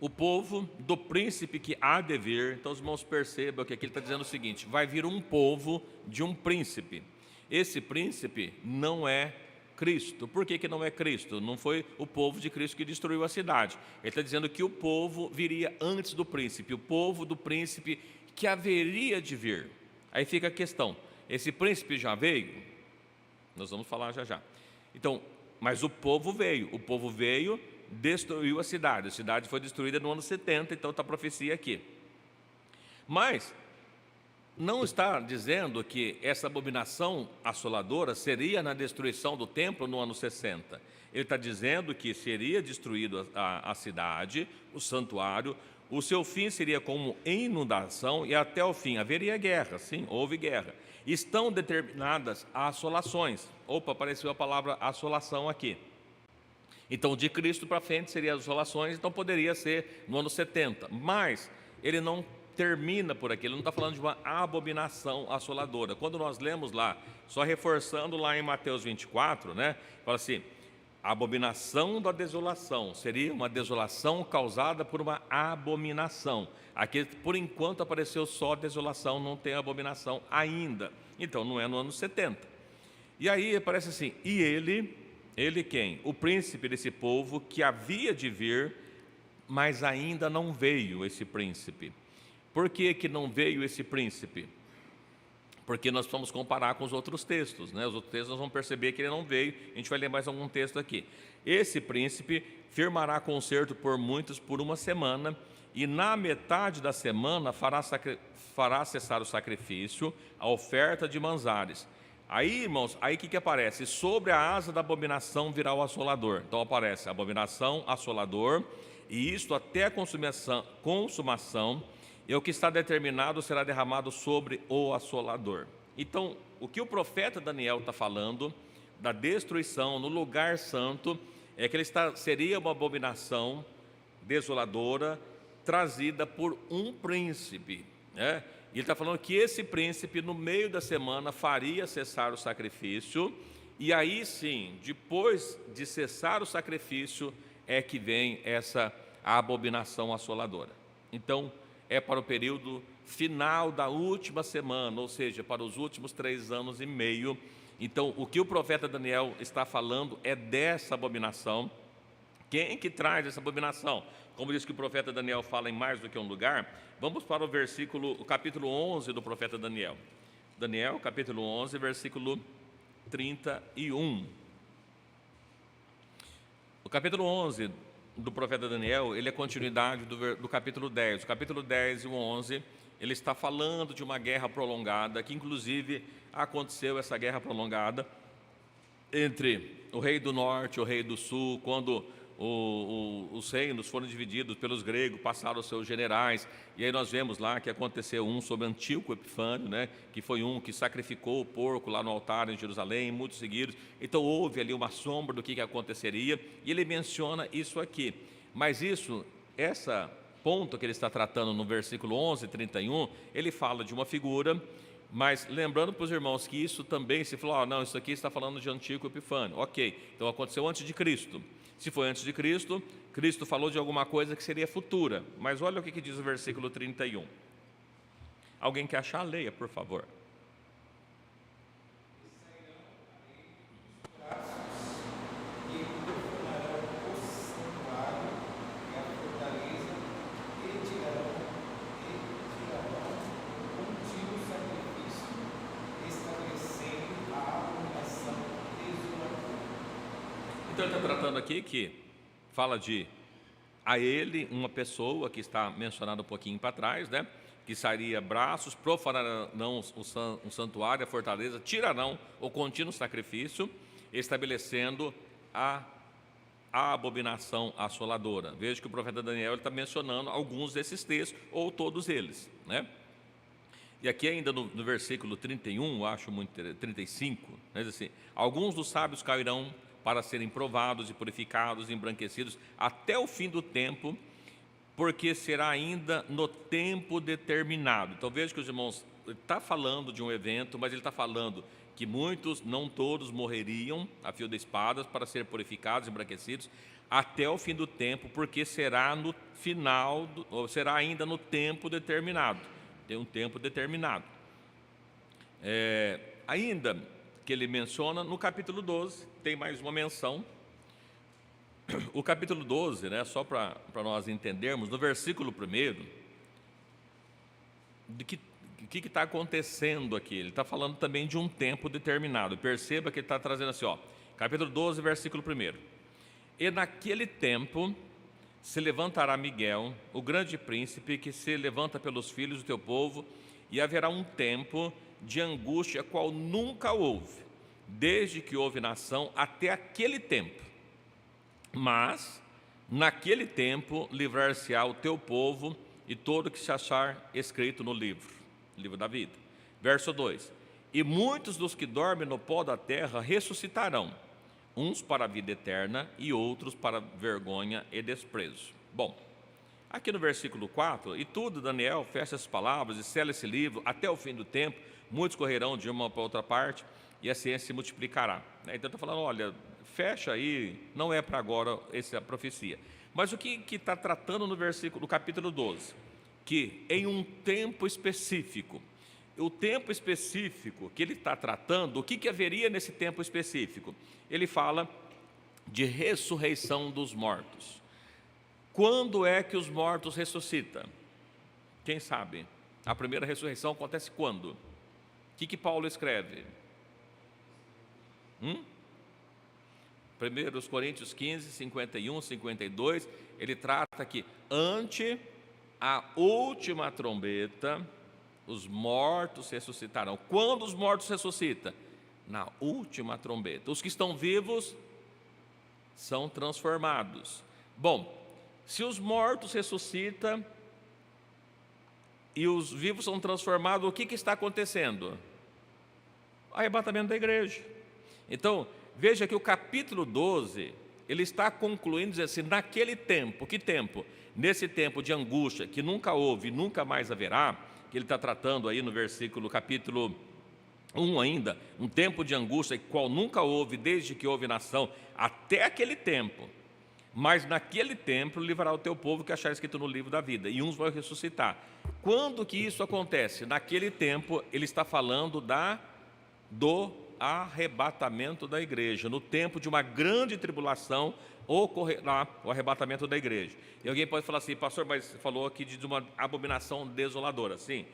O povo do príncipe que há de vir. Então os irmãos percebam que aqui ele está dizendo o seguinte: vai vir um povo de um príncipe. Esse príncipe não é Cristo. Por que não é Cristo? Não foi o povo de Cristo que destruiu a cidade. Ele está dizendo que o povo viria antes do príncipe, o povo do príncipe que haveria de vir. Aí fica a questão: esse príncipe já veio? Nós vamos falar já já. Então, mas o povo veio, destruiu a cidade foi destruída no ano 70, então está a profecia aqui. Mas não está dizendo que essa abominação assoladora seria na destruição do templo no ano 60. Ele está dizendo que seria destruído a cidade, o santuário, o seu fim seria como inundação e até o fim haveria guerra. Sim, houve guerra. Estão determinadas assolações. Opa, apareceu a palavra assolação aqui. Então, de Cristo para frente seriam as assolações, então poderia ser no ano 70. Mas ele não termina por aqui, ele não está falando de uma abominação assoladora. Quando nós lemos lá, só reforçando lá em Mateus 24, né? Fala assim: a abominação da desolação seria uma desolação causada por uma abominação. Aqui, por enquanto, apareceu só desolação, não tem abominação ainda. Então, não é no ano 70. E aí aparece assim: e ele quem? O príncipe desse povo que havia de vir, mas ainda não veio esse príncipe. Por que não veio esse príncipe? Porque nós vamos comparar com os outros textos, né? Os outros textos nós vamos perceber que ele não veio. A gente vai ler mais algum texto aqui. Esse príncipe firmará concerto por muitos por 1 semana, e na metade da semana fará cessar o sacrifício, a oferta de manjares. Aí, irmãos, aí o que aparece? Sobre a asa da abominação virá o assolador. Então aparece abominação, assolador, e isto até a consumação, e o que está determinado será derramado sobre o assolador. Então, o que o profeta Daniel está falando da destruição no lugar santo é que seria uma abominação desoladora trazida por um príncipe, né? E ele está falando que esse príncipe, no meio da semana, faria cessar o sacrifício, e aí sim, depois de cessar o sacrifício, é que vem essa abominação assoladora. Então, é para o período final da última semana, ou seja, para os últimos 3 anos e meio. Então, o que o profeta Daniel está falando é dessa abominação. Quem que traz essa abominação? Como diz que o profeta Daniel fala em mais do que um lugar, vamos para o capítulo 11 do profeta Daniel. Daniel, capítulo 11, versículo 31. O capítulo 11 do profeta Daniel, ele é continuidade do capítulo 10. O capítulo 10 e o 11, ele está falando de uma guerra prolongada, que inclusive aconteceu essa guerra prolongada entre o rei do norte e o rei do sul, quando os reinos foram divididos pelos gregos, passaram os seus generais, e aí nós vemos lá que aconteceu um sobre Antíoco Epifânio, né, que foi um que sacrificou o porco lá no altar em Jerusalém, muitos seguidos. Então houve ali uma sombra do que aconteceria, e ele menciona isso aqui. Mas essa ponto que ele está tratando no versículo 11, 31, ele fala de uma figura, mas lembrando para os irmãos que isso também, se falou, não, isso aqui está falando de Antíoco Epifânio. Ok, então aconteceu antes de Cristo. Se foi antes de Cristo, Cristo falou de alguma coisa que seria futura. Mas olha o que diz o versículo 31. Alguém quer achar? Leia, por favor. E Então ele está tratando aqui que fala de a ele, uma pessoa que está mencionada um pouquinho para trás, né? Que sairia braços, profanarão o santuário, a fortaleza, tirarão o contínuo sacrifício, estabelecendo a abominação assoladora. Veja que o profeta Daniel está mencionando alguns desses textos, ou todos eles, né? E aqui ainda no versículo 31, acho muito 35, diz assim: alguns dos sábios cairão para serem provados e purificados, embranquecidos até o fim do tempo, porque será ainda no tempo determinado. Então veja que os irmãos, ele está falando de um evento, mas ele está falando que muitos, não todos, morreriam a fio de espadas para ser purificados, embranquecidos, até o fim do tempo, porque será no final, ou será ainda no tempo determinado. Tem um tempo determinado. Ainda que ele menciona no capítulo 12, tem mais uma menção. O capítulo 12, né, só para nós entendermos, no versículo 1, de que está acontecendo aqui? Ele está falando também de um tempo determinado. Perceba que ele está trazendo assim, capítulo 12, versículo 1. E naquele tempo se levantará Miguel, o grande príncipe, que se levanta pelos filhos do teu povo, e haverá um tempo de angústia, qual nunca houve, desde que houve nação até aquele tempo. Mas, naquele tempo, livrar-se-á o teu povo e todo que se achar escrito no livro da vida. Verso 2: e muitos dos que dormem no pó da terra ressuscitarão, uns para a vida eterna e outros para vergonha e desprezo. Bom, aqui no versículo 4, e tudo, Daniel fecha essas palavras e sela esse livro até o fim do tempo, muitos correrão de uma para outra parte e a ciência se multiplicará. Então está falando, olha, fecha aí, não é para agora essa profecia. Mas o que está tratando no capítulo 12? Que em um tempo específico, o tempo específico que ele está tratando, o que haveria nesse tempo específico? Ele fala de ressurreição dos mortos. Quando é que os mortos ressuscitam? Quem sabe? A primeira ressurreição acontece quando? O que Paulo escreve? 1 Coríntios 15, 51, 52, ele trata que ante a última trombeta, os mortos ressuscitarão. Quando os mortos ressuscitam? Na última trombeta. Os que estão vivos são transformados. Bom, se os mortos ressuscitam e os vivos são transformados, o que está acontecendo? Arrebatamento da igreja. Então, veja que o capítulo 12, ele está concluindo, dizendo assim, naquele tempo, que tempo? Nesse tempo de angústia, que nunca houve e nunca mais haverá, que ele está tratando aí no capítulo 1 ainda, um tempo de angústia, qual nunca houve, desde que houve nação, até aquele tempo. Mas naquele tempo livrará o teu povo que achar escrito no livro da vida, e uns vão ressuscitar. Quando que isso acontece? Naquele tempo, ele está falando do arrebatamento da igreja. No tempo de uma grande tribulação, ocorrerá o arrebatamento da igreja. E alguém pode falar assim, pastor, mas falou aqui de uma abominação desoladora. Sim,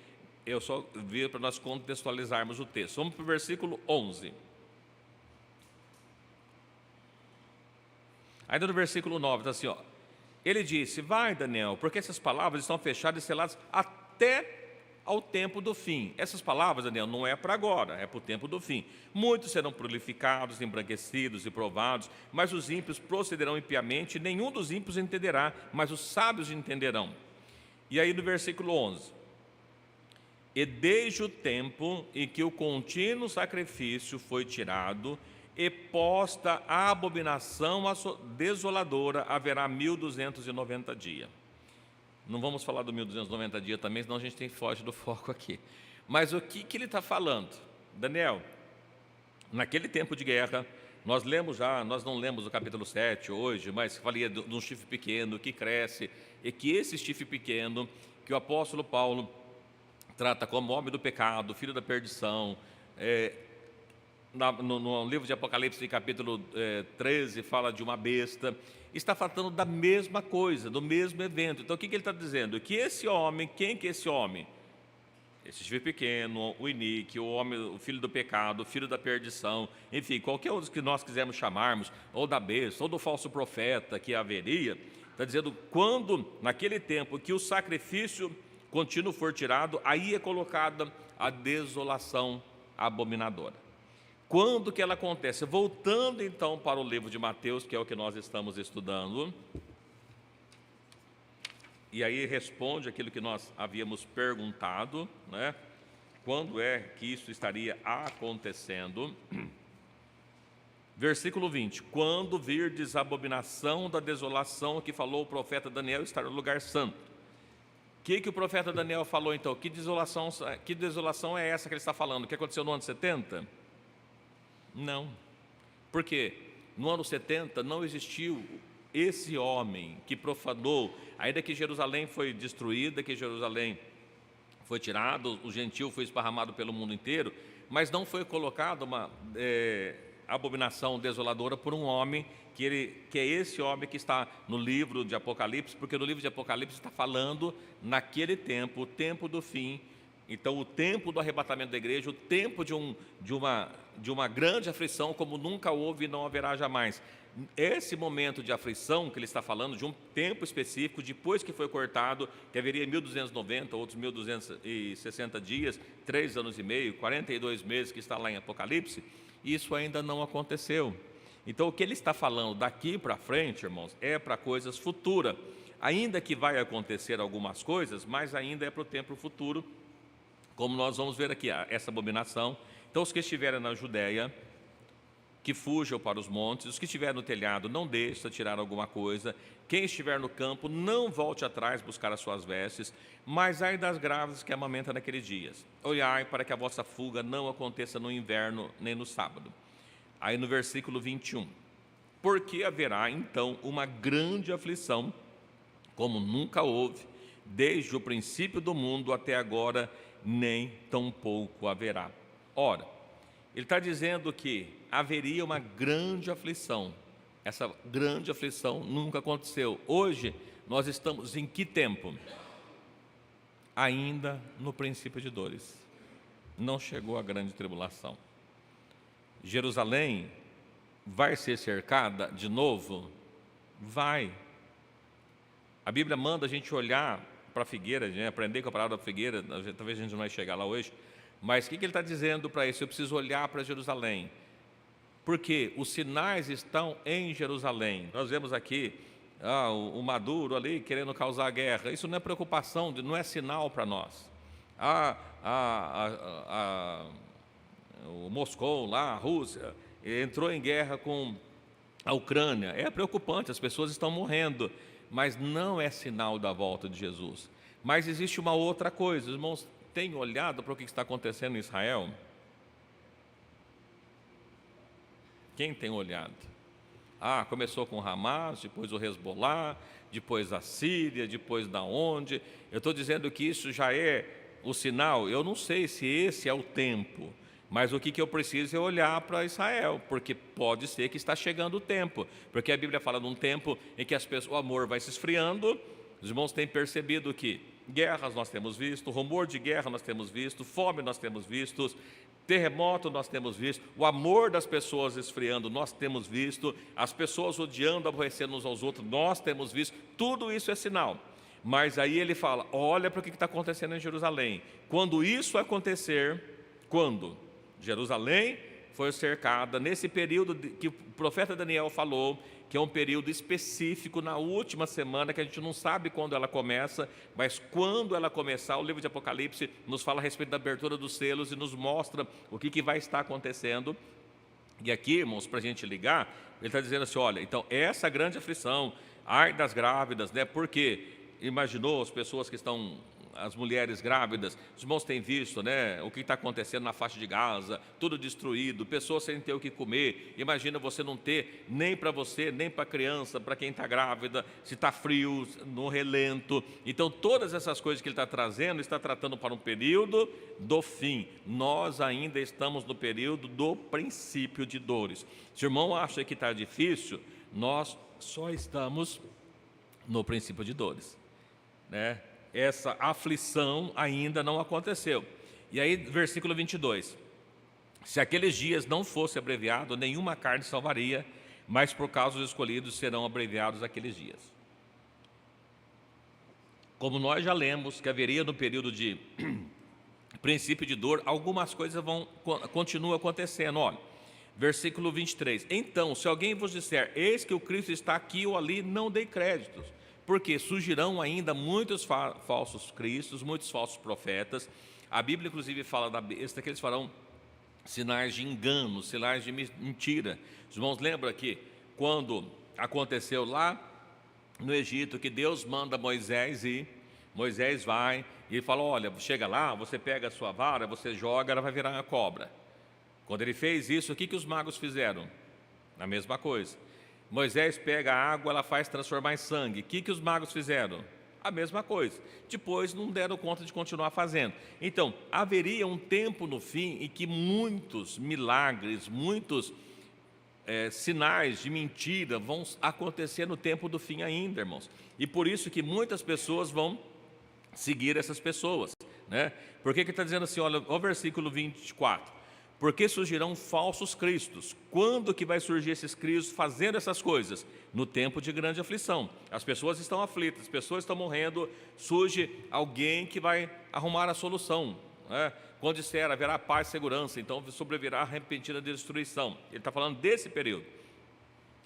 eu só vi para nós contextualizarmos o texto. Vamos para o versículo 11. Ainda no versículo 9, está assim, ele disse, vai Daniel, porque essas palavras estão fechadas e seladas até ao tempo do fim. Essas palavras, Daniel, não é para agora, é para o tempo do fim. Muitos serão purificados, embranquecidos e provados, mas os ímpios procederão impiamente, nenhum dos ímpios entenderá, mas os sábios entenderão. E aí no versículo 11, e desde o tempo em que o contínuo sacrifício foi tirado e posta a abominação desoladora, haverá 1290 dias. Não vamos falar do 1290 dias também, senão a gente foge do foco aqui. Mas o que ele está falando? Daniel, naquele tempo de guerra, nós não lemos o capítulo 7 hoje, mas falia de um chifre pequeno que cresce, e que esse chifre pequeno, que o apóstolo Paulo trata como homem do pecado, filho da perdição, no livro de Apocalipse, capítulo 13, fala de uma besta, está falando da mesma coisa, do mesmo evento. Então o que ele está dizendo? Que esse homem, quem que é esse homem? esse chifre pequeno, o iníquo, o homem, o filho do pecado, o filho da perdição, enfim, qualquer um dos que nós quisermos chamarmos, ou da besta, ou do falso profeta que haveria, está dizendo, quando, naquele tempo, que o sacrifício contínuo for tirado, aí é colocada a desolação abominadora. Quando que ela acontece? Voltando então para o livro de Mateus, que é o que nós estamos estudando, e aí responde aquilo que nós havíamos perguntado, né? Quando é que isso estaria acontecendo? Versículo 20: quando virdes a abominação da desolação que falou o profeta Daniel estar no lugar santo. O que o profeta Daniel falou então? Que desolação é essa que ele está falando? O que aconteceu no ano 70? Não. Por quê? No ano 70 não existiu esse homem que profanou, ainda que Jerusalém foi destruída, que Jerusalém foi tirado, o gentil foi esparramado pelo mundo inteiro, mas não foi colocada uma abominação desoladora por um homem que é esse homem que está no livro de Apocalipse, porque no livro de Apocalipse está falando naquele tempo, o tempo do fim. Então, o tempo do arrebatamento da igreja, o tempo de uma grande aflição, como nunca houve e não haverá jamais. Esse momento de aflição que ele está falando, de um tempo específico, depois que foi cortado, que haveria 1290, outros 1260 dias, 3 anos e meio, 42 meses, que está lá em Apocalipse, isso ainda não aconteceu. Então, o que ele está falando daqui para frente, irmãos, é para coisas futuras. Ainda que vai acontecer algumas coisas, mas ainda é para o tempo futuro, como nós vamos ver aqui, essa abominação. Então, os que estiverem na Judéia, que fujam para os montes, os que estiverem no telhado, não deixem tirar alguma coisa, quem estiver no campo, não volte atrás buscar as suas vestes, mas ai das grávidas que amamentam naqueles dias. Olhai para que a vossa fuga não aconteça no inverno, nem no sábado. Aí no versículo 21, porque haverá então uma grande aflição, como nunca houve, desde o princípio do mundo até agora, nem tampouco haverá. Ora, ele está dizendo que haveria uma grande aflição. Essa grande aflição nunca aconteceu. Hoje, nós estamos em que tempo? Ainda no princípio de dores. Não chegou a grande tribulação. Jerusalém vai ser cercada de novo? Vai. A Bíblia manda a gente olhar para a figueira, aprender com a palavra da figueira, talvez a gente não vai chegar lá hoje, mas o que ele está dizendo para isso? Eu preciso olhar para Jerusalém, porque os sinais estão em Jerusalém. Nós vemos aqui o Maduro ali querendo causar guerra, isso não é preocupação, não é sinal para nós. O Moscou lá, a Rússia, entrou em guerra com a Ucrânia, é preocupante, as pessoas estão morrendo, mas não é sinal da volta de Jesus. Mas existe uma outra coisa, os irmãos têm olhado para o que está acontecendo em Israel? Quem tem olhado? Começou com o Hamas, depois o Hezbollah, depois a Síria, depois da onde? Eu estou dizendo que isso já é o sinal. Eu não sei se esse é o tempo, mas o que eu preciso é olhar para Israel, porque pode ser que está chegando o tempo, porque a Bíblia fala de um tempo em que o amor vai se esfriando. Os irmãos têm percebido que guerras nós temos visto, rumor de guerra nós temos visto, fome nós temos visto, terremoto nós temos visto, o amor das pessoas esfriando nós temos visto, as pessoas odiando, aborrecendo uns aos outros nós temos visto, tudo isso é sinal. Mas aí ele fala, olha para o que está acontecendo em Jerusalém. Quando isso acontecer, quando Jerusalém foi cercada, nesse período que o profeta Daniel falou, que é um período específico, na última semana, que a gente não sabe quando ela começa, mas quando ela começar, o livro de Apocalipse nos fala a respeito da abertura dos selos e nos mostra o que vai estar acontecendo. E aqui, irmãos, para a gente ligar, ele está dizendo assim, olha, então essa grande aflição, ai das grávidas, né? Porque imaginou as pessoas que estão, as mulheres grávidas, os irmãos têm visto, né, o que está acontecendo na faixa de Gaza, tudo destruído, pessoas sem ter o que comer. Imagina você não ter nem para você, nem para a criança, para quem está grávida, se está frio, no relento. Então, todas essas coisas que ele está trazendo, está tratando para um período do fim. Nós ainda estamos no período do princípio de dores. Se o irmão acha que está difícil, nós só estamos no princípio de dores, né? essa aflição ainda não aconteceu. E aí, versículo 22. Se aqueles dias não fosse abreviado, nenhuma carne salvaria, mas por causa dos escolhidos serão abreviados aqueles dias. Como nós já lemos que haveria no período de princípio de dor, algumas coisas continuam acontecendo. Olha, versículo 23. Então, se alguém vos disser, eis que o Cristo está aqui ou ali, não dei créditos, porque surgirão ainda muitos falsos cristos, muitos falsos profetas. A Bíblia, inclusive, fala da besta que eles farão sinais de engano, sinais de mentira. Os irmãos lembram que quando aconteceu lá no Egito, que Deus manda Moisés ir, Moisés vai e ele fala, olha, chega lá, você pega a sua vara, você joga, ela vai virar uma cobra. Quando ele fez isso, o que os magos fizeram? A mesma coisa. Moisés pega a água, ela faz transformar em sangue. O que os magos fizeram? A mesma coisa. Depois não deram conta de continuar fazendo. Então, haveria um tempo no fim em que muitos milagres, muitos sinais de mentira vão acontecer no tempo do fim ainda, irmãos. E por isso que muitas pessoas vão seguir essas pessoas, né? Por que está dizendo assim, olha, o versículo 24. Porque surgirão falsos cristos. Quando que vai surgir esses cristos fazendo essas coisas? No tempo de grande aflição. As pessoas estão aflitas, as pessoas estão morrendo, surge alguém que vai arrumar a solução, né? Quando disser haverá paz e segurança, então sobrevirá a repentina destruição. Ele está falando desse período.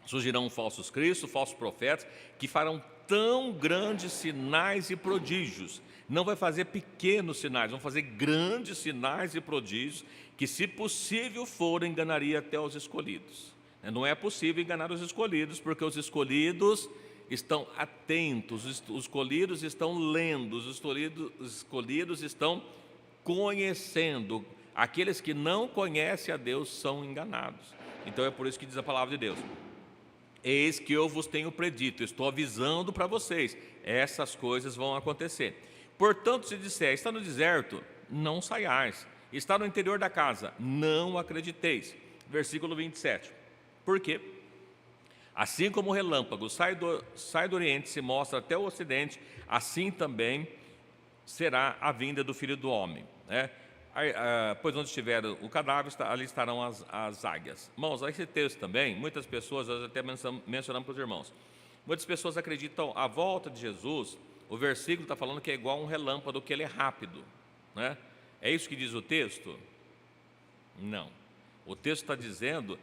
Surgirão falsos cristos, falsos profetas, que farão tão grandes sinais e prodígios. Não vai fazer pequenos sinais, vão fazer grandes sinais e prodígios, que se possível for, enganaria até os escolhidos. Não é possível enganar os escolhidos, porque os escolhidos estão atentos, os escolhidos estão lendo, os escolhidos estão conhecendo. Aqueles que não conhecem a Deus são enganados. Então é por isso que diz a palavra de Deus. Eis que eu vos tenho predito, estou avisando para vocês, essas coisas vão acontecer. Portanto, se disser, está no deserto, não saiais. Está no interior da casa, não acrediteis. Versículo 27. Por quê? Assim como o relâmpago sai do oriente e se mostra até o ocidente, assim também será a vinda do Filho do Homem, né? Pois onde estiver o cadáver, ali estarão as águias. Irmãos, esse texto também, muitas pessoas, nós até mencionamos para os irmãos, muitas pessoas acreditam a volta de Jesus, o versículo está falando que é igual um relâmpago, que ele é rápido, né? É isso que diz o texto? Não. O texto está dizendo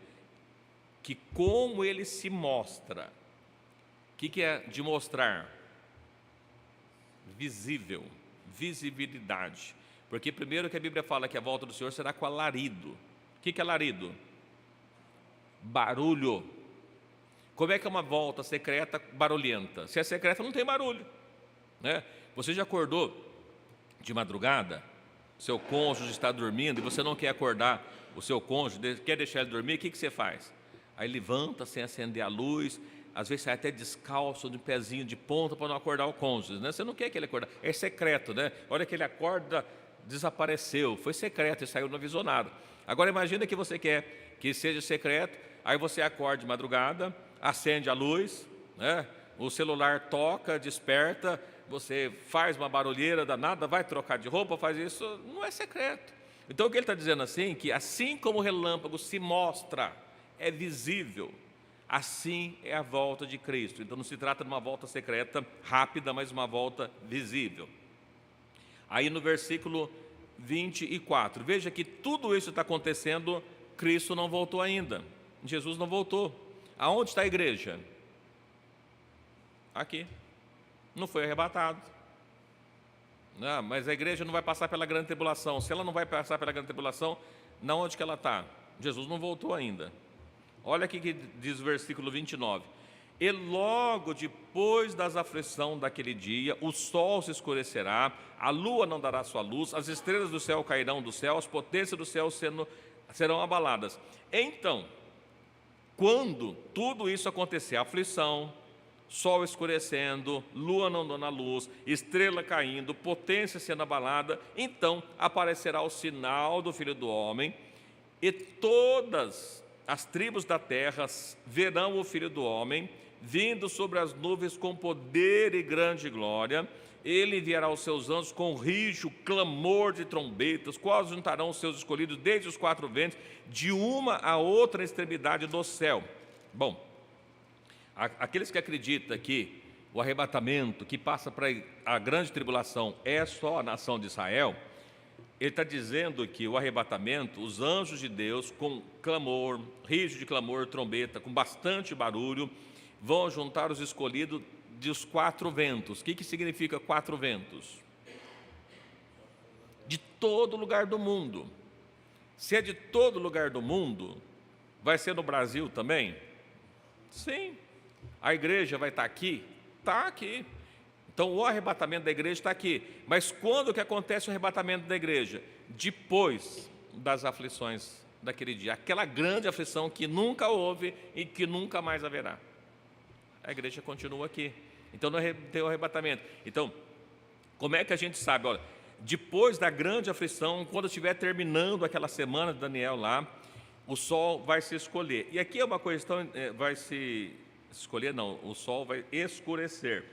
que como ele se mostra. O que é de mostrar? Visível, visibilidade. Porque primeiro que a Bíblia fala que a volta do Senhor será com alarido. O que é alarido? Barulho. Como é que é uma volta secreta barulhenta? Se é secreta não tem barulho, né? Você já acordou de madrugada? Seu cônjuge está dormindo e você não quer acordar o seu cônjuge, quer deixar ele dormir, o que você faz? Aí levanta sem acender a luz, às vezes sai até descalço, de pezinho de ponta para não acordar o cônjuge, né? Você não quer que ele acorde, é secreto, né? A hora que ele acorda, desapareceu, foi secreto e saiu, não avisou nada. Agora imagina que você quer que seja secreto, aí você acorda de madrugada, acende a luz, né? O celular toca, desperta, você faz uma barulheira danada, vai trocar de roupa, faz isso, não é secreto. Então o que ele está dizendo assim, que assim como o relâmpago se mostra, é visível, assim é a volta de Cristo. Então não se trata de uma volta secreta, rápida, mas uma volta visível. Aí no versículo 24, veja que tudo isso está acontecendo, Cristo não voltou ainda, Jesus não voltou. Aonde está a igreja? Aqui. Não foi arrebatado. Não, mas a igreja não vai passar pela grande tribulação. Se ela não vai passar pela grande tribulação, na onde que ela está? Jesus não voltou ainda. Olha aqui que diz o versículo 29. E logo depois das aflições daquele dia, o sol se escurecerá, a lua não dará sua luz, as estrelas do céu cairão do céu, as potências do céu serão abaladas. Então, quando tudo isso acontecer, aflição, sol escurecendo, lua não dando a luz, estrela caindo, potência sendo abalada, então aparecerá o sinal do Filho do Homem, e todas as tribos da terra verão o Filho do Homem vindo sobre as nuvens com poder e grande glória, ele enviará os seus anjos com rijo, clamor de trombetas, quais juntarão os seus escolhidos desde os quatro ventos, de uma a outra extremidade do céu. Bom, aqueles que acreditam que o arrebatamento, que passa para a grande tribulação, é só a nação de Israel, ele está dizendo que o arrebatamento, os anjos de Deus, com clamor, rijo de clamor, trombeta, com bastante barulho, vão juntar os escolhidos dos quatro ventos. O que significa quatro ventos? De todo lugar do mundo. Se é de todo lugar do mundo, vai ser no Brasil também? Sim. A igreja vai estar aqui? Está aqui. Então o arrebatamento da igreja está aqui. Mas quando que acontece o arrebatamento da igreja? Depois das aflições daquele dia. Aquela grande aflição que nunca houve e que nunca mais haverá. A igreja continua aqui. Então não tem o arrebatamento. Então, como é que a gente sabe? Olha, depois da grande aflição, quando estiver terminando aquela semana de Daniel lá, o sol vai se escolher. E aqui é uma questão, vai se escolher, não, o sol vai escurecer.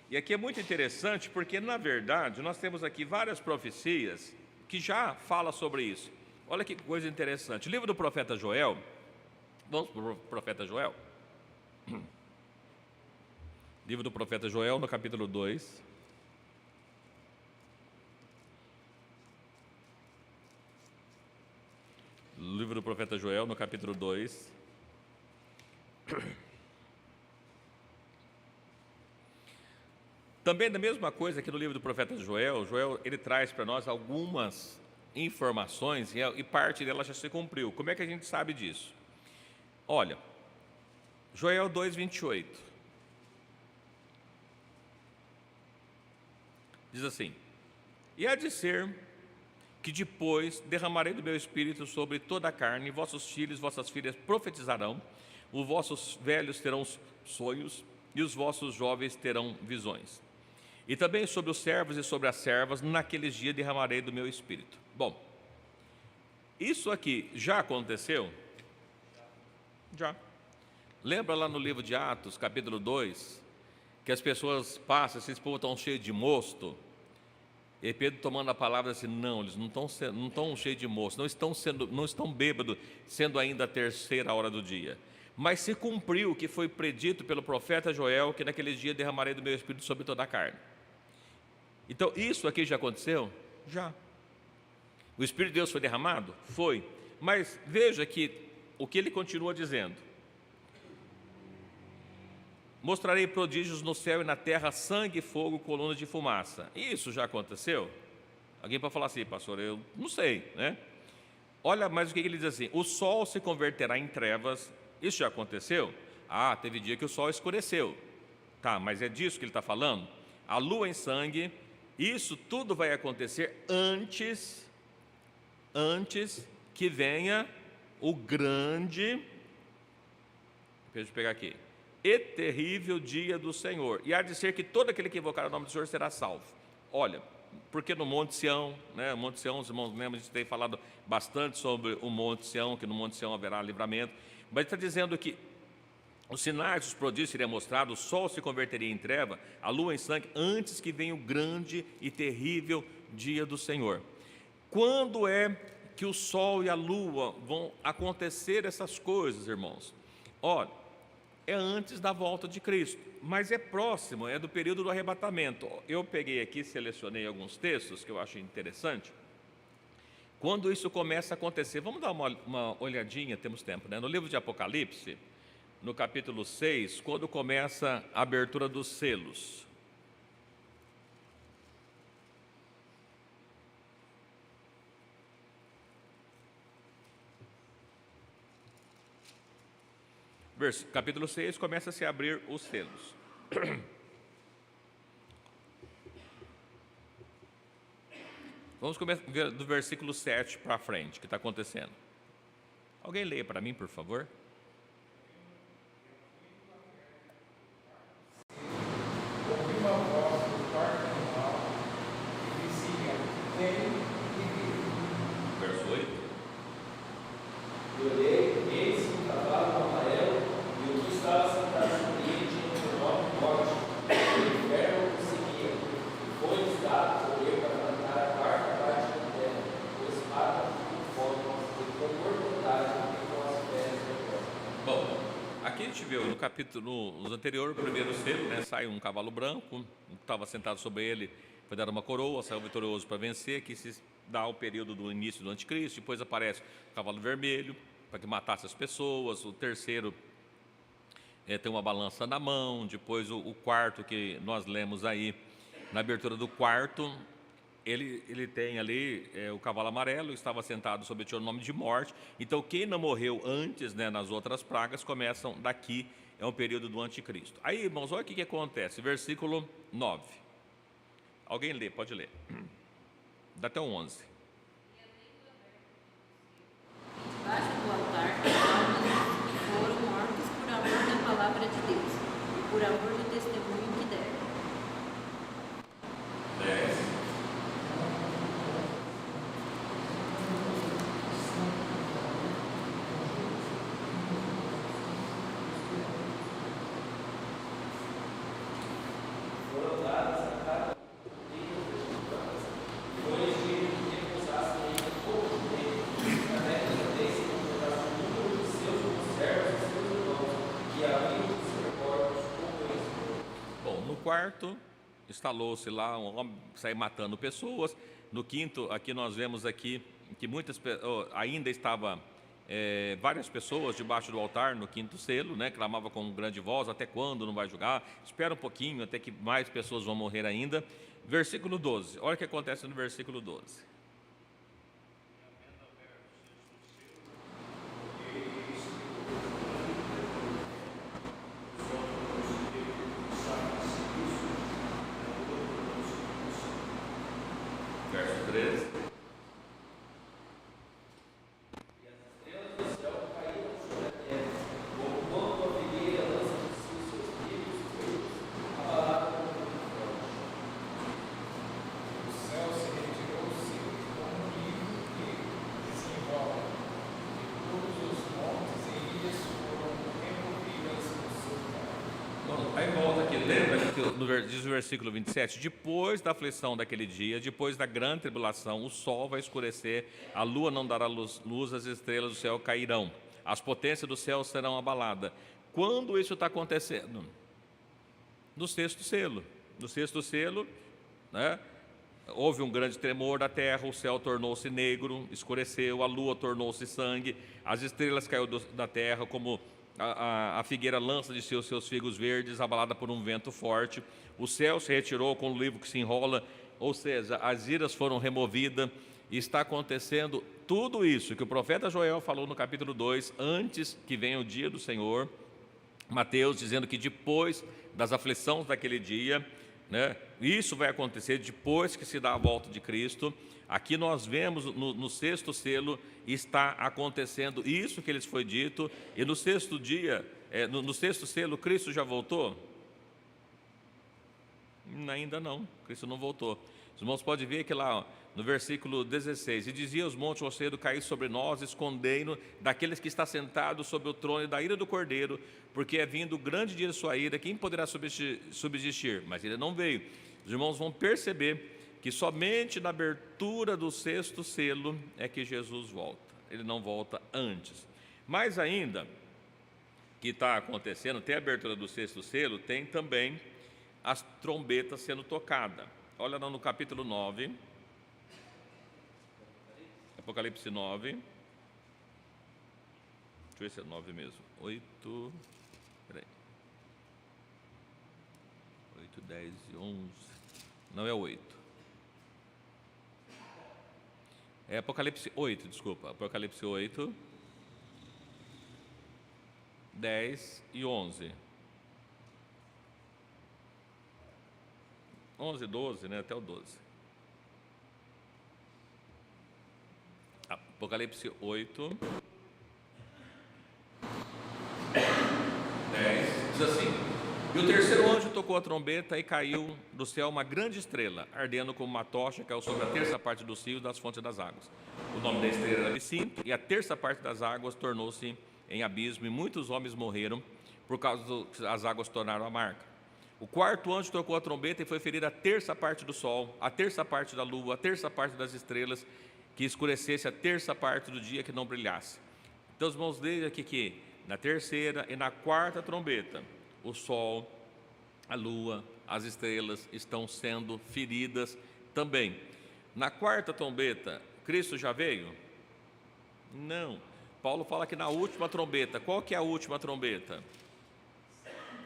E aqui é muito interessante, porque, na verdade, nós temos aqui várias profecias que já falam sobre isso. Olha que coisa interessante. O livro do profeta Joel, vamos para o profeta Joel? Livro do profeta Joel, no capítulo 2. Livro do profeta Joel, no capítulo 2. Também da mesma coisa aqui no livro do profeta Joel, ele traz para nós algumas informações e parte dela já se cumpriu. Como é que a gente sabe disso? Olha, Joel 2:28. Diz assim: e há de ser que depois derramarei do meu espírito sobre toda a carne, vossos filhos, vossas filhas profetizarão, os vossos velhos terão sonhos e os vossos jovens terão visões. E também sobre os servos e sobre as servas, naqueles dias derramarei do meu espírito. Bom, isso aqui já aconteceu? Já. Lembra lá no livro de Atos, capítulo 2, que as pessoas passam, esses povos estão cheios de mosto, e Pedro tomando a palavra assim, não, eles não estão cheios de mosto, não estão bêbados, sendo ainda a terceira hora do dia. Mas se cumpriu o que foi predito pelo profeta Joel, que naqueles dias derramarei do meu espírito sobre toda a carne. Então, isso aqui já aconteceu? Já. O Espírito de Deus foi derramado? Foi. Mas veja que o que ele continua dizendo: mostrarei prodígios no céu e na terra, sangue, fogo, colunas de fumaça. Isso já aconteceu? Alguém pode falar assim, pastor, eu não sei, né? Olha, mas o que ele diz assim: o sol se converterá em trevas. Isso já aconteceu? Ah, teve dia que o sol escureceu. Tá, mas é disso que ele está falando? A lua em sangue. Isso tudo vai acontecer antes que venha o grande, deixa eu pegar aqui, e terrível dia do Senhor. E há de ser que todo aquele que invocar o nome do Senhor será salvo. Olha, porque no Monte Sião, né, o Monte Sião, os irmãos lembram, a gente tem falado bastante sobre o Monte Sião, que no Monte Sião haverá livramento, mas ele está dizendo que os sinais, os prodígios seriam mostrados, o sol se converteria em treva, a lua em sangue, antes que venha o grande e terrível dia do Senhor. Quando é que o sol e a lua vão acontecer essas coisas, irmãos? Olha, é antes da volta de Cristo, mas é próximo, é do período do arrebatamento. Eu peguei aqui, selecionei alguns textos que eu acho interessante. Quando isso começa a acontecer, vamos dar uma olhadinha, temos tempo, né? No livro de Apocalipse, no capítulo 6, quando começa a abertura dos selos. Capítulo 6, começa a se abrir os selos. Vamos começar do versículo 7 para frente, o que está acontecendo. Alguém leia para mim, por favor? Ouvi uma voz do quarto animal que dizia: vem e vive. Verso 8. E olhei, eis um cavalo amarelo, e o que estava sentado sobre ele tinha um nome forte, e o inferno o seguia, e gente viu no capítulo nos anterior, o primeiro selo, né, sai um cavalo branco, estava sentado sobre ele, foi dada uma coroa, saiu vitorioso para vencer, que se dá o período do início do anticristo. Depois aparece o cavalo vermelho, para que matasse as pessoas. O terceiro tem uma balança na mão. Depois o quarto, que nós lemos aí, na abertura do quarto, ele tem ali o cavalo amarelo, estava sentado sobre o nome de morte. Então, quem não morreu antes, né, nas outras pragas, começam daqui, é um período do anticristo. Aí, irmãos, olha o que acontece, versículo 9. Alguém lê, pode ler. Dá até o 11. Debaixo do altar, almas que foram mortas por amor da palavra de Deus e por amor do testemunho que deram. 10. Foram dadas a cada dia vestiduras, depois de repousassem ainda pouco tempo, até que a lei se completasse o número de seus conservos e seus irmãos, que haviam de ser mortos como eles. Bom, no quarto, instalou-se lá um homem, saiu matando pessoas. No quinto, aqui nós vemos aqui que ainda estava várias pessoas debaixo do altar no quinto selo, né, clamava com grande voz: até quando não vai julgar? Espera um pouquinho, até que mais pessoas vão morrer ainda. Versículo 12, olha o que acontece no versículo 12. Verso 13. O céu se retirou-se como um livro que se enrola, e todos os montes e ilhas foram removidas do seu lugar. Bom, aí volta aqui, lembra que diz o versículo 27, depois da aflição daquele dia, depois da grande tribulação, o sol vai escurecer, a lua não dará luz, as estrelas do céu cairão, as potências do céu serão abaladas. Quando isso está acontecendo? No sexto selo. No sexto selo, né, houve um grande tremor da terra, o céu tornou-se negro, escureceu, a lua tornou-se sangue, as estrelas caíram da terra, como a figueira lança de seus figos verdes, abalada por um vento forte. O céu se retirou com o livro que se enrola, ou seja, as iras foram removidas. E está acontecendo tudo isso que o profeta Joel falou no capítulo 2, antes que venha o dia do Senhor. Mateus dizendo que depois das aflições daquele dia, né, isso vai acontecer depois que se dá a volta de Cristo. Aqui nós vemos no sexto selo está acontecendo isso que lhes foi dito. E no sexto dia, no sexto selo, Cristo já voltou? Ainda não, Cristo não voltou. Os irmãos podem ver que lá no versículo 16, e dizia os montes rochedos: caí sobre nós, escondei-nos daqueles que está sentado sobre o trono e da ira do Cordeiro, porque é vindo o grande dia de sua ira, quem poderá subsistir? Mas ele não veio. Os irmãos vão perceber que somente na abertura do sexto selo é que Jesus volta, ele não volta antes. Mas ainda que está acontecendo, tem a abertura do sexto selo, tem também as trombetas sendo tocadas. Olha lá no capítulo 9, Apocalipse 9, deixa eu ver se é 9 mesmo, 8, peraí, 8, 10 e 11, não é 8. É Apocalipse 8, desculpa. Apocalipse 8, 10 e 11. 11 e 12, né? Até o 12. Apocalipse 8, 10, diz assim: e o terceiro anjo tocou a trombeta e caiu do céu uma grande estrela, ardendo como uma tocha, caiu sobre a terça parte do cio das fontes das águas. O nome da estrela era Absinto, e a terça parte das águas tornou-se em abismo, e muitos homens morreram, por causa que as águas tornaram amarga. O quarto anjo tocou a trombeta e foi ferir a terça parte do sol, a terça parte da lua, a terça parte das estrelas, que escurecesse a terça parte do dia, que não brilhasse. Então, os irmãos, veem aqui que Na terceira e na quarta trombeta, o sol, a lua, as estrelas estão sendo feridas também. Na quarta trombeta, Cristo já veio? Não. Paulo fala que na última trombeta, qual que é a última trombeta?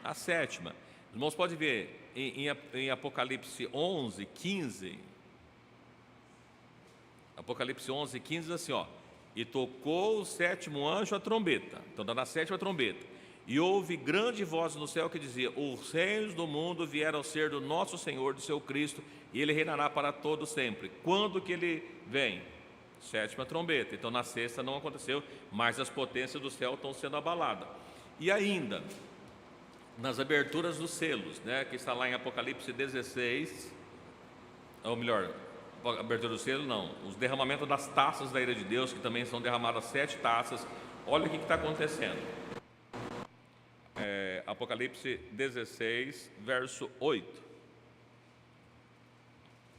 A sétima. Os irmãos podem ver em Apocalipse 11, 15. Apocalipse 11, 15 diz assim, ó: e tocou o sétimo anjo a trombeta. Então está na sétima trombeta. E houve grande voz no céu que dizia: os reinos do mundo vieram a ser do nosso Senhor, do seu Cristo, e ele reinará para todo sempre. Quando que ele vem? Sétima trombeta. Então na sexta não aconteceu, mas as potências do céu estão sendo abaladas. E ainda, nas aberturas dos selos, né, que está lá em Apocalipse 16, ou melhor, abertura do selo não, os derramamentos das taças da ira de Deus, que também são derramadas 7 taças. Olha o que está acontecendo. Apocalipse 16, verso 8.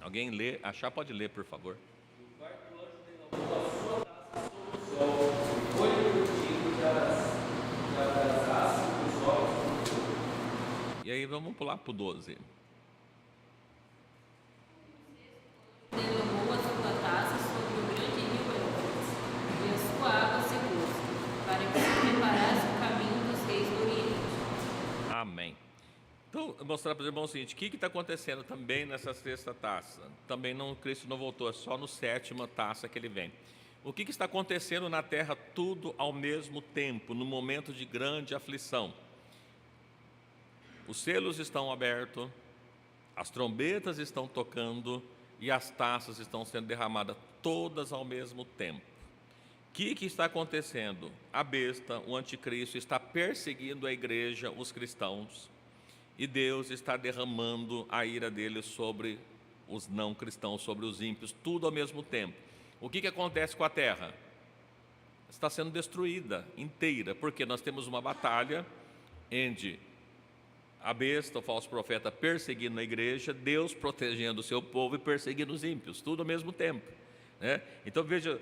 Alguém lê? Achar, pode ler, por favor. O quarto anjo derramou a sua taça sobre o sol, e foi curtido das asas do sol. E aí vamos pular para o 12. Derramou a sua taça sobre o grande rio Eufrates, e a sua água secou-se, para que se preparasse o caminho dos reis do Oriente. Amém. Então, eu vou mostrar para os irmãos o seguinte: o que está acontecendo também nessa sexta taça? Também não, Cristo não voltou, é só no sétima taça que ele vem. O que está acontecendo na terra tudo ao mesmo tempo, no momento de grande aflição? Os selos estão abertos, as trombetas estão tocando e as taças estão sendo derramadas todas ao mesmo tempo. O que está acontecendo? A besta, o anticristo, está perseguindo a igreja, os cristãos, e Deus está derramando a ira dele sobre os não cristãos, sobre os ímpios, tudo ao mesmo tempo. O que acontece com a terra? Está sendo destruída inteira, porque nós temos uma batalha entre a besta, o falso profeta, perseguindo a igreja, Deus protegendo o seu povo e perseguindo os ímpios, tudo ao mesmo tempo, né? Então veja,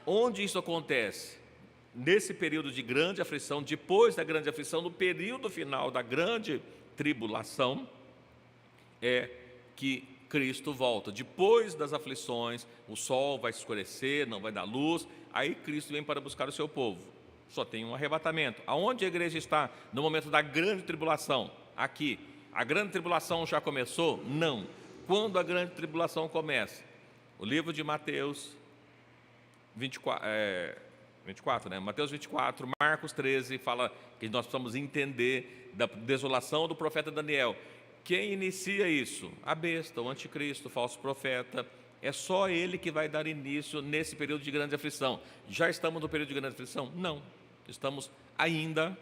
onde isso acontece? Nesse período de grande aflição, depois da grande aflição, no período final da grande tribulação, é que Cristo volta. Depois das aflições, o sol vai escurecer, não vai dar luz, aí Cristo vem para buscar o seu povo. Só tem um arrebatamento. Aonde a igreja está no momento da grande tribulação? Aqui. A grande tribulação já começou? Não. Quando a grande tribulação começa? O livro de Mateus 24, né? Mateus 24, Marcos 13, fala que nós precisamos entender da desolação do profeta Daniel. Quem inicia isso? A besta, o anticristo, o falso profeta. É só ele que vai dar início nesse período de grande aflição. Já estamos no período de grande aflição? Não. Estamos ainda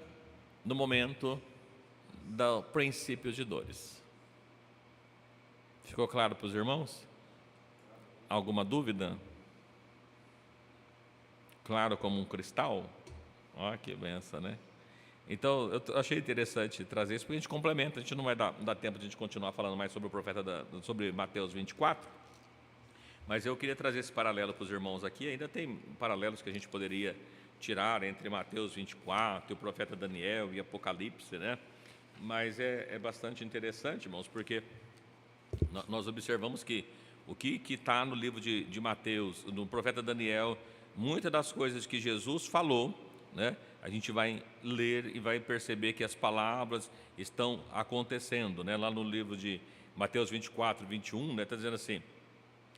no momento do princípio de dores. Ficou claro para os irmãos? Alguma dúvida? Claro como um cristal? Olha que benção, né? Então, eu achei interessante trazer isso, porque a gente complementa, a gente não vai dar tempo de a gente continuar falando mais sobre o profeta, sobre Mateus 24, mas eu queria trazer esse paralelo para os irmãos aqui. Ainda tem paralelos que a gente poderia tirar entre Mateus 24 e o profeta Daniel e Apocalipse, né? Mas é bastante interessante, irmãos, porque nós observamos que o que está no livro de Mateus, no profeta Daniel, muitas das coisas que Jesus falou, né, a gente vai ler e vai perceber que as palavras estão acontecendo, né? Lá no livro de Mateus 24, 21, né, está dizendo assim: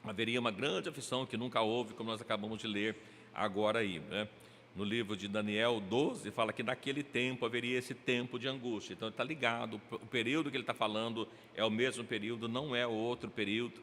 haveria uma grande aflição que nunca houve, como nós acabamos de ler agora aí, né? No livro de Daniel 12, fala que naquele tempo haveria esse tempo de angústia. Então está ligado, o período que ele está falando é o mesmo período, não é o outro período.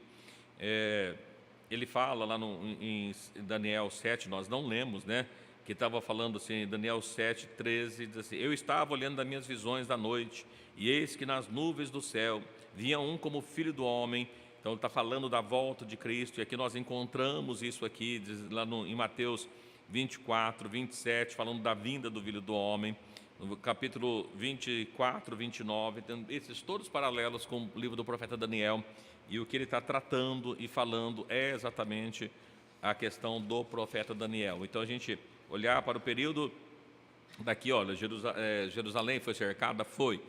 Ele fala lá em Daniel 7, nós não lemos, né? Que estava falando assim, Daniel 7, 13, diz assim: eu estava olhando das minhas visões da noite, e eis que nas nuvens do céu vinha um como filho do homem. Então ele está falando da volta de Cristo, e aqui nós encontramos isso aqui, diz lá em Mateus 24, 27, falando da vinda do Filho do Homem. No capítulo 24, 29, tem esses todos paralelos com o livro do profeta Daniel, e o que ele está tratando e falando é exatamente a questão do profeta Daniel. Então a gente olhar para o período daqui, olha, Jerusalém foi cercada? Foi.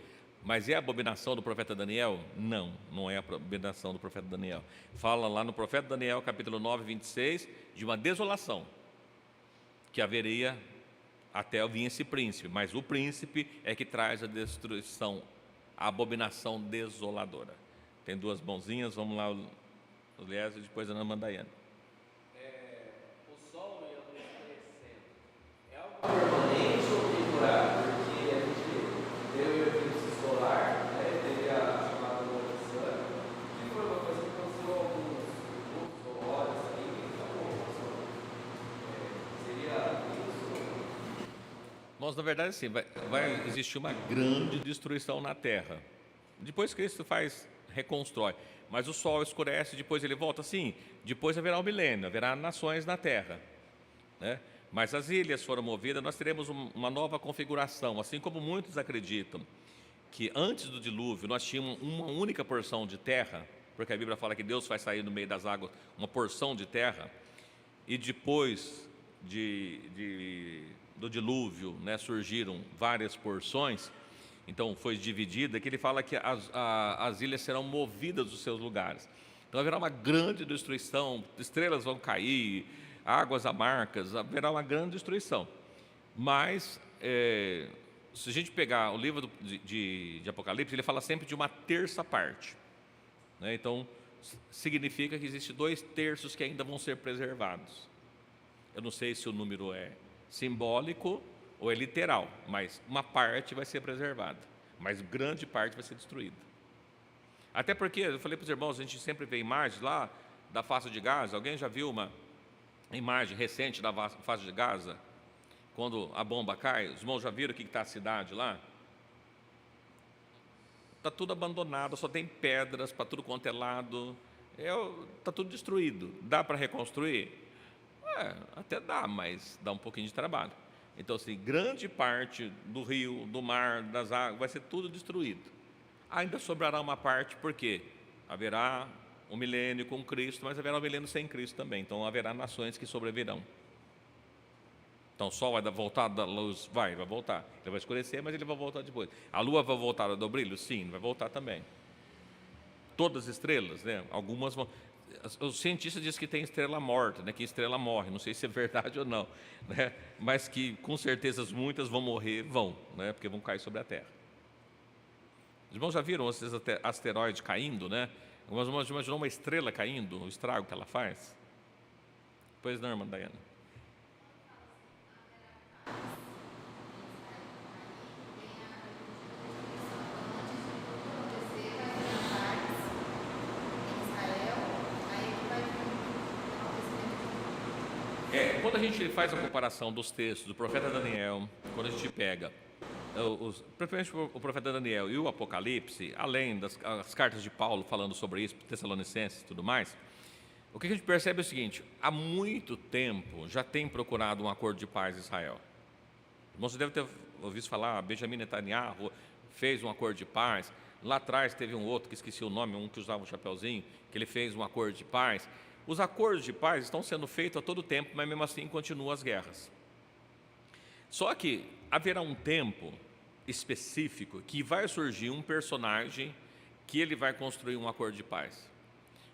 Mas é a abominação do profeta Daniel? Não, não é a abominação do profeta Daniel. Fala lá no profeta Daniel, capítulo 9, 26, de uma desolação que haveria até vir esse príncipe. Mas o príncipe é que traz a destruição, a abominação desoladora. Tem duas mãozinhas, vamos lá, o Lies e depois a Ana Mandaiane. O sol e a luz crescendo é algo permanente ou temporário? Porque a gente deu o eclipse solar, né, teve a chamada lua de Sun, que foi uma coisa que aconteceu alguns minutos ou horas aí, então, seria isso? Nós, na verdade, assim, vai existir uma grande destruição na Terra. Depois Cristo reconstrói. Mas o sol escurece, depois ele volta. Sim, depois haverá o milênio, haverá nações na Terra, né? Mas as ilhas foram movidas, nós teremos uma nova configuração. Assim como muitos acreditam que antes do dilúvio nós tínhamos uma única porção de terra, porque a Bíblia fala que Deus faz sair no meio das águas uma porção de terra, e depois do dilúvio, né, surgiram várias porções, então foi dividida, que ele fala que as ilhas serão movidas dos seus lugares. Então haverá uma grande destruição, estrelas vão cair, águas amargas, haverá uma grande destruição. Mas, se a gente pegar o livro de Apocalipse, ele fala sempre de uma terça parte, né? Então, significa que existem 2/3 que ainda vão ser preservados. Eu não sei se o número é simbólico ou é literal, mas uma parte vai ser preservada, mas grande parte vai ser destruída. Até porque, eu falei para os irmãos, a gente sempre vê imagens lá da faixa de Gaza. Alguém já viu uma imagem recente da faixa de Gaza? Quando a bomba cai, os irmãos já viram o que está a cidade lá? Está tudo abandonado, só tem pedras para tudo quanto é lado, está tudo destruído. Dá para reconstruir? Até dá, mas dá um pouquinho de trabalho. Então, assim, grande parte do rio, do mar, das águas, vai ser tudo destruído. Ainda sobrará uma parte, porque haverá um milênio com Cristo, mas haverá um milênio sem Cristo também. Então, haverá nações que sobrevirão. Então, o sol vai voltar da luz? Vai voltar. Ele vai escurecer, mas ele vai voltar depois. A lua vai voltar do brilho? Sim, vai voltar também. Todas as estrelas, né? Algumas vão... Os cientistas dizem que tem estrela morta, né? Que estrela morre. Não sei se é verdade ou não, né? Mas que, com certeza, muitas vão morrer, né? Porque vão cair sobre a Terra. Os irmãos já viram esses asteroides caindo, né? Os irmãos imaginou uma estrela caindo, o estrago que ela faz? Pois não, irmã Daiane. Quando a gente faz a comparação dos textos do profeta Daniel, quando a gente pega principalmente o profeta Daniel e o Apocalipse, além das cartas de Paulo falando sobre isso, Tessalonicenses e tudo mais, o que a gente percebe é o seguinte: há muito tempo já tem procurado um acordo de paz em Israel. Você deve ter ouvido falar, Benjamin Netanyahu fez um acordo de paz. Lá atrás teve um outro, que esqueci o nome, um que usava um chapeuzinho, que ele fez um acordo de paz. Os acordos de paz estão sendo feitos a todo tempo, mas mesmo assim continuam as guerras. Só que haverá um tempo específico que vai surgir um personagem que ele vai construir um acordo de paz.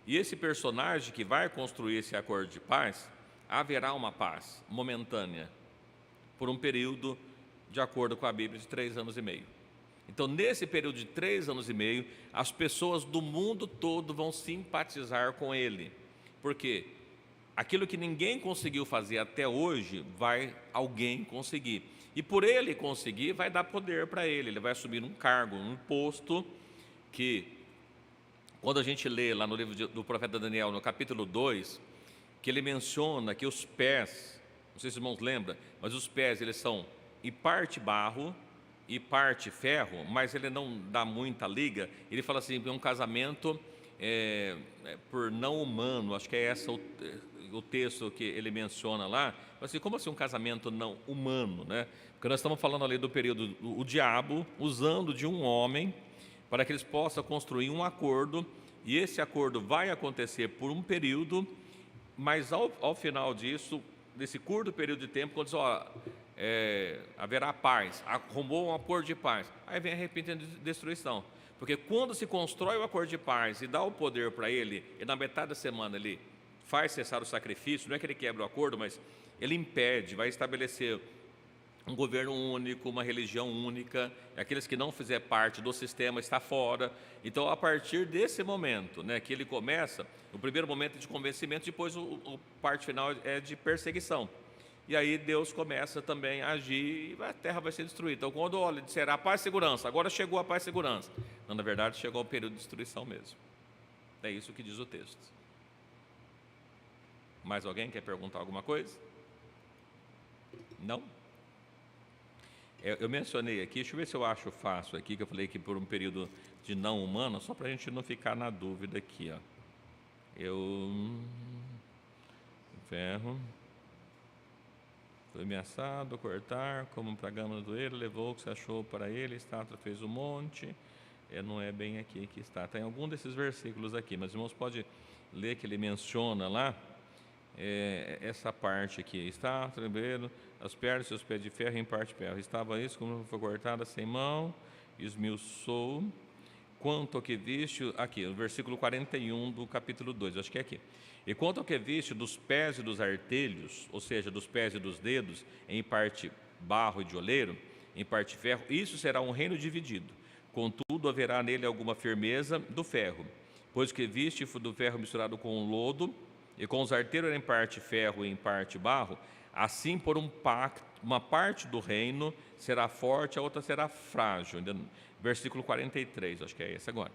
E esse personagem que vai construir esse acordo de paz, haverá uma paz momentânea, por um período, de acordo com a Bíblia, de 3 anos e meio. Então, nesse período de 3 anos e meio, as pessoas do mundo todo vão simpatizar com ele. Porque aquilo que ninguém conseguiu fazer até hoje, vai alguém conseguir. E por ele conseguir, vai dar poder para ele. Ele vai assumir um cargo, um posto que, quando a gente lê lá no livro do profeta Daniel, no capítulo 2, que ele menciona que os pés, não sei se os irmãos lembram, mas os pés, eles são em parte barro e parte ferro, mas ele não dá muita liga. Ele fala assim, é um casamento por não humano, acho que é esse o texto que ele menciona lá. Assim, como assim um casamento não humano, né? Porque nós estamos falando ali do período, o diabo usando de um homem para que eles possam construir um acordo, e esse acordo vai acontecer por um período, mas ao final disso, nesse curto período de tempo, quando diz, haverá paz, arrumou um acordo de paz. Aí vem a repentina destruição. Porque quando se constrói o acordo de paz e dá o poder para ele, e na metade da semana ele faz cessar o sacrifício, não é que ele quebra o acordo, mas ele impede, vai estabelecer um governo único, uma religião única, e aqueles que não fizer parte do sistema está fora. Então, a partir desse momento, né, que ele começa, o primeiro momento é de convencimento, depois o parte final é de perseguição. E aí Deus começa também a agir e a terra vai ser destruída. Então, quando olha, disser a paz e segurança, agora chegou a paz e segurança. Não, na verdade, chegou o período de destruição mesmo. É isso que diz o texto. Mais alguém quer perguntar alguma coisa? Não? Eu mencionei aqui, deixa eu ver se eu acho fácil aqui, que eu falei que por um período de não humano, só para a gente não ficar na dúvida aqui, ó. Ferro foi ameaçado, cortar, como para a gama do ele, levou o que se achou para ele, a estátua fez um monte. Não é bem aqui que está, tem algum desses versículos aqui, mas irmãos, pode ler que ele menciona lá, essa parte aqui, está trebeiro, as pernas e os pés de ferro em parte de ferro, estava isso como foi cortada sem mão, esmiuçou, quanto ao que viste, aqui, no versículo 41 do capítulo 2, acho que é aqui, e quanto ao que viste dos pés e dos artelhos, ou seja, dos pés e dos dedos, em parte barro e de oleiro, em parte ferro, isso será um reino dividido, contudo haverá nele alguma firmeza do ferro, pois o que viste do ferro misturado com o lodo, e com os arteiros em parte ferro e em parte barro, assim por uma parte do reino será forte, a outra será frágil. Versículo 43, acho que é esse agora.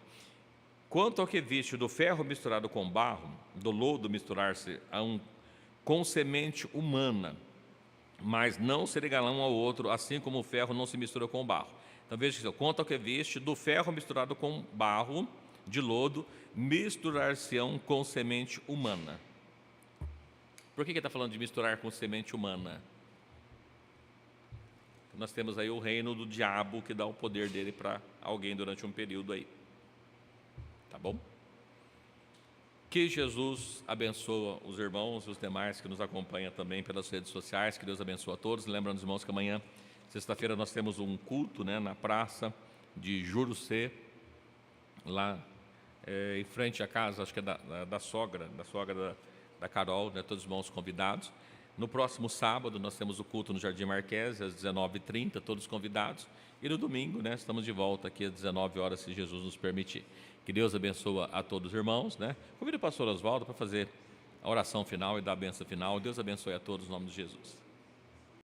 Quanto ao que viste do ferro misturado com barro, do lodo misturar-se com semente humana, mas não se ligarão um ao outro, assim como o ferro não se mistura com o barro. Então veja, quanto ao que viste do ferro misturado com barro, de lodo, misturar-se-ão com semente humana. Por que ele está falando de misturar com semente humana? Nós temos aí o reino do diabo que dá o poder dele para alguém durante um período aí. Tá bom? Que Jesus abençoe os irmãos e os demais que nos acompanham também pelas redes sociais. Que Deus abençoe a todos. Lembrando os irmãos que amanhã, sexta-feira, nós temos um culto, né, na praça de Jurucê, lá em frente à casa, acho que é da sogra da Carol, né, todos os irmãos convidados. No próximo sábado, nós temos o culto no Jardim Marquês, às 19h30, todos convidados. E no domingo, né, estamos de volta aqui às 19 horas, se Jesus nos permitir. Que Deus abençoe a todos os irmãos, né? Convido o pastor Oswaldo para fazer a oração final e dar a bênção final. Deus abençoe a todos, em nome de Jesus.